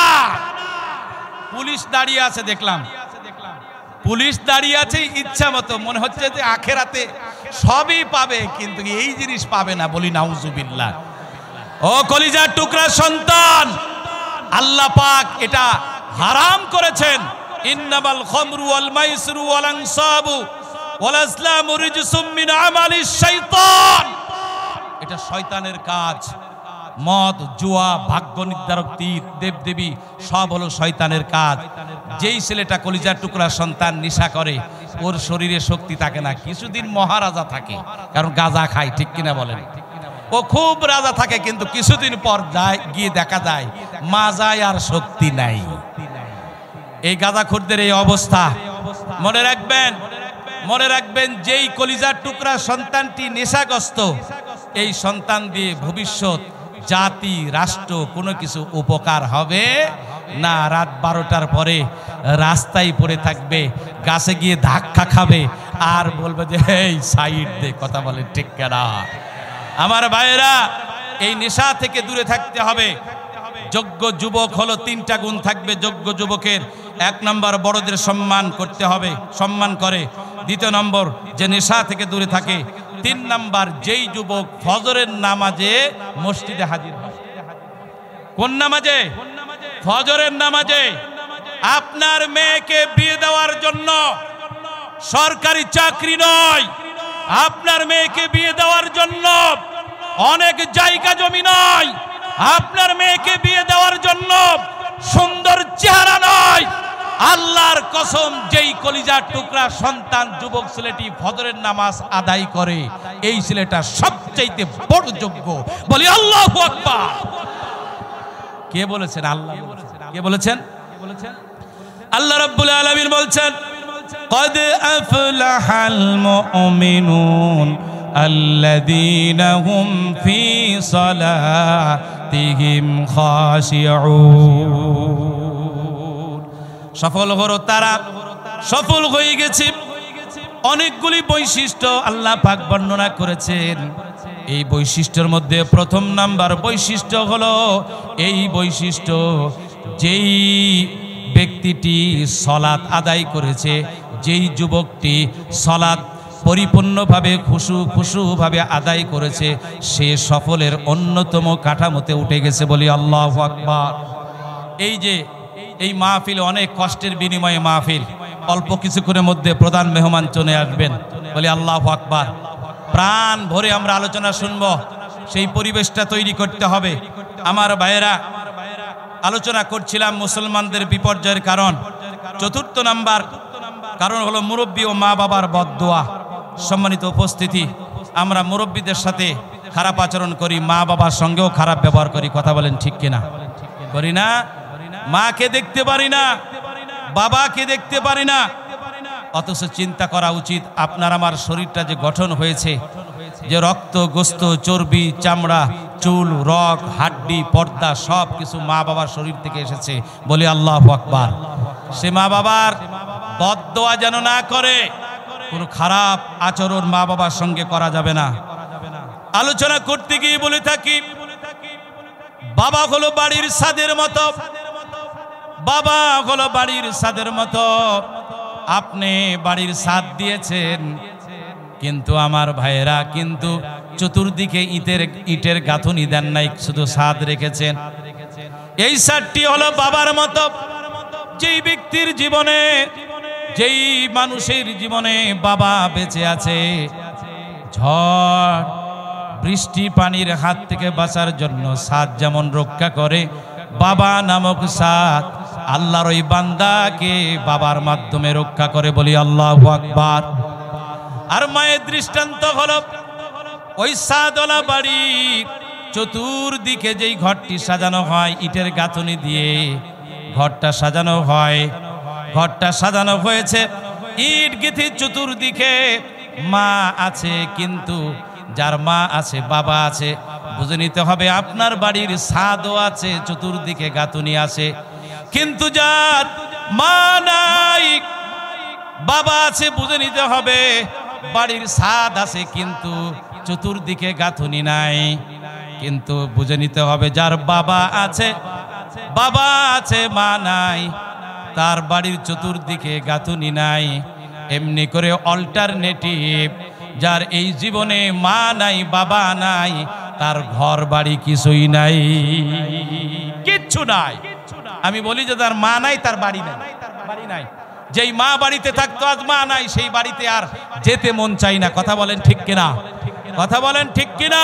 পুলিশ দাঁড়িয়ে আছে, দেখলাম পুলিশ দাঁড়িয়ে আছে ইচ্ছা মতো, মনে হচ্ছে যে আখেরাতে সবই পাবে কিন্তু এই জিনিস পাবে না। বলি নাউজুবিল্লাহ। ও কলিজার টুকরা সন্তান, আল্লাহ পাক এটা হারাম করেছেন। ইন্নামাল খামরু ওয়াল মাইসিরু ওয়াল আনসাবু ওয়াল আজলামু রিজসুম মিন আমালিশ শাইতান, এটা শয়তানের কাজ। মদ, জুয়া, ভাগ্য নির্ধারক তীর, দেবদেবী সব হলো শয়তানের কাজ। যেই ছেলেটা কলিজার টুকরা সন্তান নেশা করে, ওর শরীরে শক্তি থাকে না, কিছুদিন মহারাজা থাকে, কারণ গাঁজা খায়, ঠিক কিনা বলেন? ও খুব রাজা থাকে, কিন্তু কিছুদিন পর যায় গিয়ে দেখা যায় মাজায় আর শক্তি নাই। এই গাঁজাখোরদের এই অবস্থা। মনে রাখবেন, মনে রাখবেন, যেই কলিজার টুকরা সন্তানটি নেশাগ্রস্ত, এই সন্তান দিয়ে ভবিষ্যৎ জাতি, রাষ্ট্র কোনো কিছু উপকার হবে না। রাত 12টার পরে রাস্তায় পড়ে থাকবে, গাছে গিয়ে ধাক্কা খাবে আর বলবে যে এই সাইড দে, কথা বলে ঠিক কেনা? আমার ভাইয়েরা, এই নেশা থেকে দূরে থাকতে হবে। যোগ্য যুবক হলো 3টা গুণ থাকবে যোগ্য যুবকের। 1 নাম্বার বড়দের সম্মান করতে হবে, সম্মান করে। দ্বিতীয় নম্বর যে নেশা থেকে দূরে থাকে। 3 নাম্বার যেই যুবক ফজরের নামাজে মসজিদে হাজির হয়। কোন নামাজে? ফজরের নামাজে। আপনার মেয়েকে বিয়ে দেওয়ার জন্য সরকারি চাকরি নয়, আপনার মেয়েকে বিয়ে দেওয়ার জন্য অনেক জায়গা জমি নয়, আপনার মেয়েকে বিয়ে দেওয়ার জন্য সুন্দর চেহারা নয়। আল্লাহর কসম, যেই কলিজার টুকরা সন্তান যুবক ছেলেটি ফজরের নামাজ আদায় করে, এই ছেলেটা সবচাইতে বড় যোগ্য। বলি আল্লাহু আকবার। কে বলেছেন? আল্লাহ বলেছেন। কে বলেছেন? আল্লাহ রাব্বুল আলামিন বলছেন, قد أفلح المؤمنون الذين هم في صلاتهم خاشعون। সফল হলো তারা, সফল হয়ে গেছে। অনেকগুলি বৈশিষ্ট্য আল্লাহ পাক বর্ণনা করেছেন। এই বৈশিষ্ট্যের মধ্যে প্রথম নাম্বার বৈশিষ্ট্য হলো এই বৈশিষ্ট্য, যেই ব্যক্তিটি সলাত আদায় করেছে, যেই যুবকটি সলাত পরিপূর্ণভাবে খুশুভাবে আদায় করেছে, সে সফলের অন্যতম কাঠামোতে উঠে গেছে, বলি আল্লাহু আকবার। এই যে এই মাহফিল অনেক কষ্টের বিনিময়ে মাহফিল, অল্প কিছুক্ষণের মধ্যে প্রধান মেহমান চলে আসবেন, বলি আল্লাহু আকবার। প্রাণ ভরে আমরা আলোচনা শুনব, সেই পরিবেশটা তৈরি করতে হবে। আমার ভাইয়েরা, আলোচনা করছিলাম মুসলমানদের বিপর্যয়ের কারণ। চতুর্থ নাম্বার কারণ হলো মুরব্বী ও মা বাবার বদদোয়া। সম্মানিত উপস্থিতি, আমরা মুরব্বীদের সাথে খারাপ আচরণ করি, মা বাবার সঙ্গেও খারাপ ব্যবহার করি, কথা বলেন ঠিক কিনা? করি না? মাকে দেখতে পারি না, বাবাকে দেখতে পারি না, অথচ চিন্তা করা উচিত আপনার আমার শরীরটা যে গঠন হয়েছে, যে রক্ত গোস্ত চর্বি চামড়া চুল রগ হাড্ডি পর্দা সব কিছু মা বাবার শরীর থেকে এসেছে, বলি আল্লাহু আকবার। সে মা বাবার বদদোয়া যেন না করে, কোনো খারাপ আচরণ মা বাবার সঙ্গে করা যাবে না। আলোচনা করতে গিয়ে বলে থাকি, বাবা হলো বাড়ির ছাদের মতো, বাবা হলো বাড়ির ছাদের মতো। আপনি বাড়ির ছাদ দিয়েছেন, কিন্তু আমার ভাইয়েরা কিন্তু চতুর্দিকে ইটের গাঁথুনি দেন নাই, শুধু ছাদ রেখেছেন। এই ছাদটি হলো বাবার মতো। যেই ব্যক্তির জীবনে, যেই মানুষের জীবনে বাবা বেঁচে আছে, ঝড় বৃষ্টি পানির হাত থেকে বাঁচার জন্য ছাদ যেমন রক্ষা করে, বাবা নামক ছাদ আল্লাহর ওই বান্দাকে বাবার মাধ্যমে রক্ষা করে, বলি আল্লাহু আকবার। আর মায়ের দৃষ্টান্ত হলো ওই ছাদওয়ালা বাড়ি চতুর্দিকে যেই ঘরটি সাজানো হয় ইটের গাঁথনি দিয়ে, ঘরটা সাজানো হয়, ঘরটা সাজানো হয়েছে ইট গেথে চতুর্দিকে। মা আছে, কিন্তু যার মা আছে বাবা আছে, বুঝে নিতে হবে আপনার বাড়ির ছাদও আছে, চতুর্দিকে গাঁথনি আছে, কিন্তু যার মা নাই বাবা আছে, বুঝে নিতে হবে বাড়ির ছাদ আছে কিন্তু চতুর্দিকে গাঁথনি নাই। কিন্তু বুঝে নিতে হবে যার বাবা আছে, বাবা আছে মা নাই, তার বাড়ির চতুর্দিকে গাঁথনি নাই। এমনি করে অল্টারনেটিভ, যার এই জীবনে মা নাই বাবা নাই, তার ঘর বাড়ি কিছুই নাই, কিচ্ছু নাই। আমি বলি যে তার মা নাই, তার বাড়ি নাই, বাড়ি নাই। যেই মা বাড়িতে থাকতো আজ মা নাই, সেই বাড়িতে আর যেতে মন চাই না, কথা বলেন ঠিক কিনা? কথা বলেন ঠিক কিনা?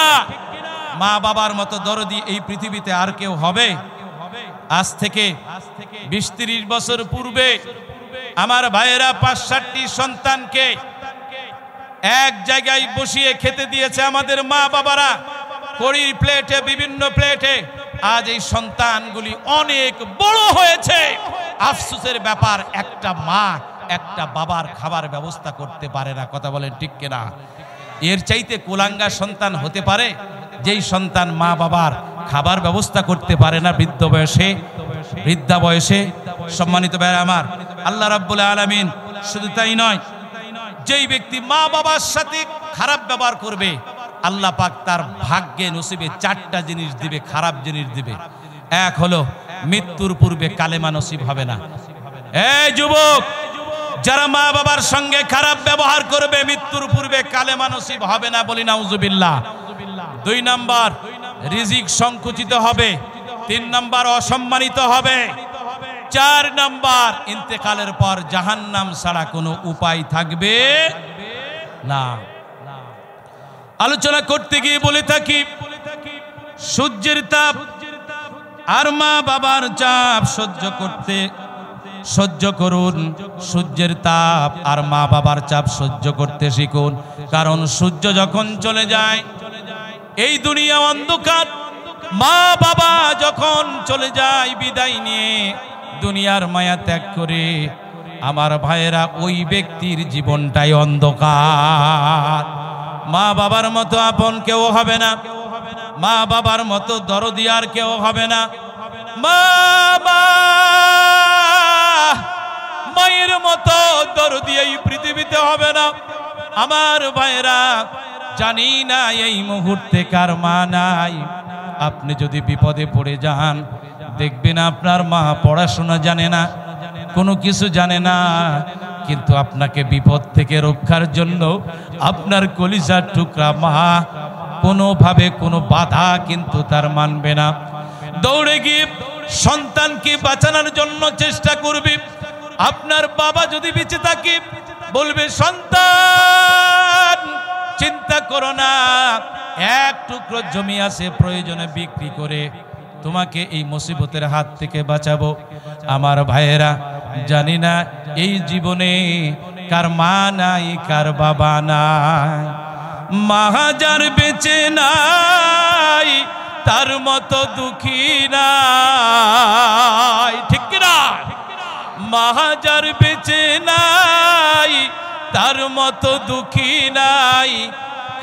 মা বাবার মতো দরদি এই পৃথিবীতে আর কেউ হবে? আজ থেকে 20-30 বছর পূর্বে আমার ভাইয়েরা 5-7টি সন্তানকে এক জায়গায় বসিয়ে খেতে দিয়েছে আমাদের মা বাবারা, কড়ির প্লেটে, বিভিন্ন প্লেটে। আজ এই সন্তানগুলি অনেক বড় হয়েছে। আফসোসের ব্যাপার, একটা মা একটা বাবার খাবার ব্যবস্থা করতে পারে না, কথা বলেন ঠিক কিনা? এর চাইতে কুলাঙ্গা সন্তান হতে পারে যেই সন্তান মা বাবার খাবার ব্যবস্থা করতে পারে না বৃদ্ধা বয়সে। সম্মানিত ভাইরা আমার, আল্লাহ রাব্বুল আলামিন শুধু তাই নয়, যেই ব্যক্তি মা বাবার সাথে খারাপ ব্যবহার করবে, আল্লাহ পাক তার ভাগ্যে নসিবে 4টা জিনিস দিবে, খারাপ জিনিস দিবে। এক হলো মৃত্যুর পূর্বে কালেমা নসিব হবে না। এই যুবক, যারা মা বাবার সঙ্গে খারাপ ব্যবহার করবে, মৃত্যুর পূর্বে কালেমা নসিব হবে না, বলি নাউজুবিল্লাহ। 2 নাম্বার, রিজিক সংকুচিত হবে। 3 নাম্বার, অসম্মানিত হবে। 4 নাম্বার, ইন্তেকালের পর জাহান্নাম ছাড়া কোনো উপায় থাকবে না। আলোচনা করতে গিয়ে বলে থাকি, সূর্যের তাপ আর মা বাবার চাপ সহ্য করুন। সূর্যের তাপ আর মা বাবার চাপ সহ্য করতে শিখুন, কারণ সূর্য যখন চলে যায়, এই দুনিয়া অন্ধকার। মা বাবা যখন চলে যায় বিদায় নিয়ে, দুনিয়ার মায়া ত্যাগ করে, আমার ভাইয়েরা ওই ব্যক্তির জীবনটাই অন্ধকার। মা বাবার মতো আপন কেউ হবে না, মা বাবার মতো দরদি আর কেউ হবে না। মায়ের মতো দরদি এই পৃথিবীতে হবে না। আমার ভাইয়েরা, জানি না এই মুহূর্তে কার মা নাই। আপনি যদি বিপদে পড়ে যান, দেখবেন আপনার মা পড়াশোনা জানে না, কোনো কিছু জানে না, কিন্তু আপনাকে বিপদ থেকে রক্ষার জন্য আপনার কলিজার টুকরা মা কোনোভাবে কোনো বাধা কিন্তু তার মানবে না। দৌড়ে গিয়ে সন্তানকে বাঁচানোর জন্য চেষ্টা করবে। আপনার বাবা যদি বেঁচে থাকে বলবে, সন্তান চিন্তা করো না, এক টুকরো জমি আছে, প্রয়োজনে বিক্রি করে তোমাকে এই মুসিবতের হাত থেকে বাঁচাবো। আমার ভাইয়েরা, জানি না এই জীবনে কার মা নাই, কার বাবা নাই। মা যার বেঁচে নাই তার মতো দুঃখী নাই, ঠিক না? মা যার বেঁচে নাই তার মতো দুঃখী নাই,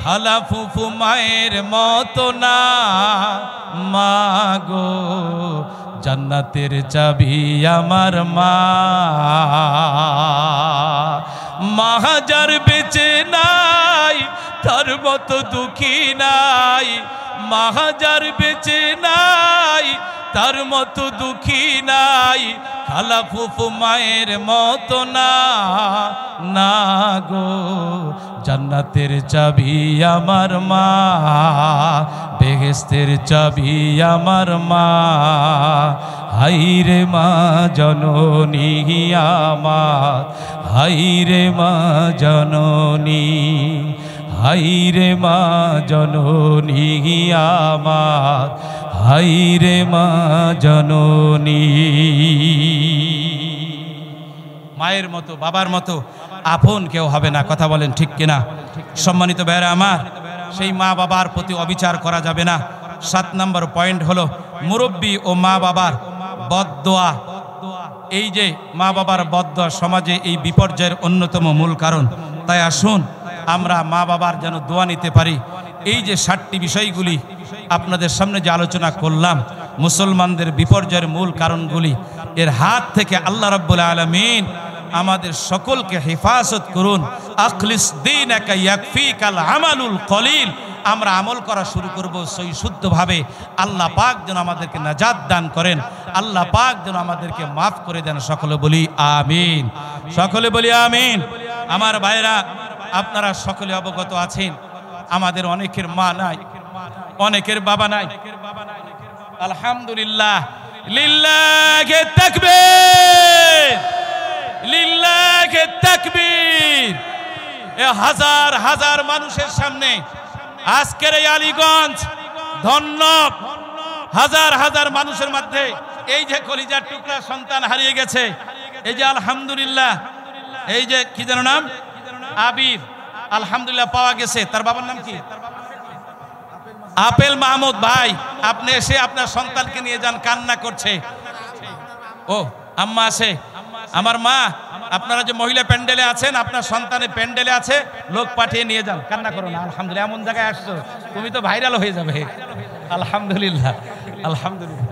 খালা ফুফু মায়ের মতো না। মা গো জান্নাতের চাবি আমার মা। মা যার বেঁচে নাই তার মতো দুঃখী নাই, মা যার বেঁচে নাই তার মতো দুঃখী নাই, খালা ফুফু মায়ের মতো না। না গো জান্নাতের চাবি আমার মা, বেহেশতের চাবি আমার মা। হাইরে মা জননী আমার, হাইরে মা জননী, হাইরে মা জননী আমার, হাইরে মা জননী। মায়ের মতো বাবার মতো আপন কেউ হবে না, কথা বলেন ঠিক কিনা? সম্মানিত ভাইরা আমার, সেই মা বাবার প্রতি অবিচার করা যাবে না। 7 নম্বর পয়েন্ট হলো মুরব্বী ও মা বাবার বদদোয়া। এই যে মা বাবার বদদোয়া সমাজে এই বিপর্যয়ের অন্যতম মূল কারণ। তাই আসুন আমরা মা বাবার যেন দোয়া নিতে পারি। এই যে 7টি বিষয়গুলি আপনাদের সামনে যে আলোচনা করলাম, মুসলমানদের বিপর্যয়ের মূল কারণগুলি, এর হাত থেকে আল্লাহ রাব্বুল আলামিন আমাদের সকলকে হেফাজত করুন। আখলিস দীনাকা ইয়াকফিকাল আমালুল কলিল। আমরা আমল করা শুরু করব সহি শুদ্ধভাবে। আল্লাহ পাক যেন আমাদেরকে নাজাত দান করেন, আল্লাহ পাক যেন আমাদেরকে মাফ করে দেন। সকলে বলি আমিন, সকলে বলি আমিন। আমার ভাইরা, আপনারা সকলে অবগত আছেন আমাদের অনেকের মা নাই, অনেকের বাবা নাই। আলহামদুলিল্লাহ, লিল্লাহি তাকবীর, লিল্লাহি তাকবীর। এ হাজার হাজার মানুষের সামনে আজকের এই আলীগঞ্জ ধন্য, হাজার হাজার মানুষের মধ্যে এই যে কলিজার টুকরা সন্তান হারিয়ে গেছে, এই যে আলহামদুলিল্লাহ, এই যে কি যেন নাম, আবির, আলহামদুলিল্লাহ পাওয়া গেছে। তার বাবার নাম কি? আপেল মাহমুদ ভাই, আপনি এসে আপনার সন্তানকে নিয়ে যান, কান্না করছে। ও আম্মা আছে, আমার মা, আপনারা যে মহিলা প্যান্ডেলে আছেন, আপনার সন্তানের প্যান্ডেলে আছে, লোক পাঠিয়ে নিয়ে যান, কান্না করো না। আলহামদুলিল্লাহ, এমন জায়গায় আসছো তুমি তো ভাইরাল হয়ে যাবে। আলহামদুলিল্লাহ, আলহামদুলিল্লাহ।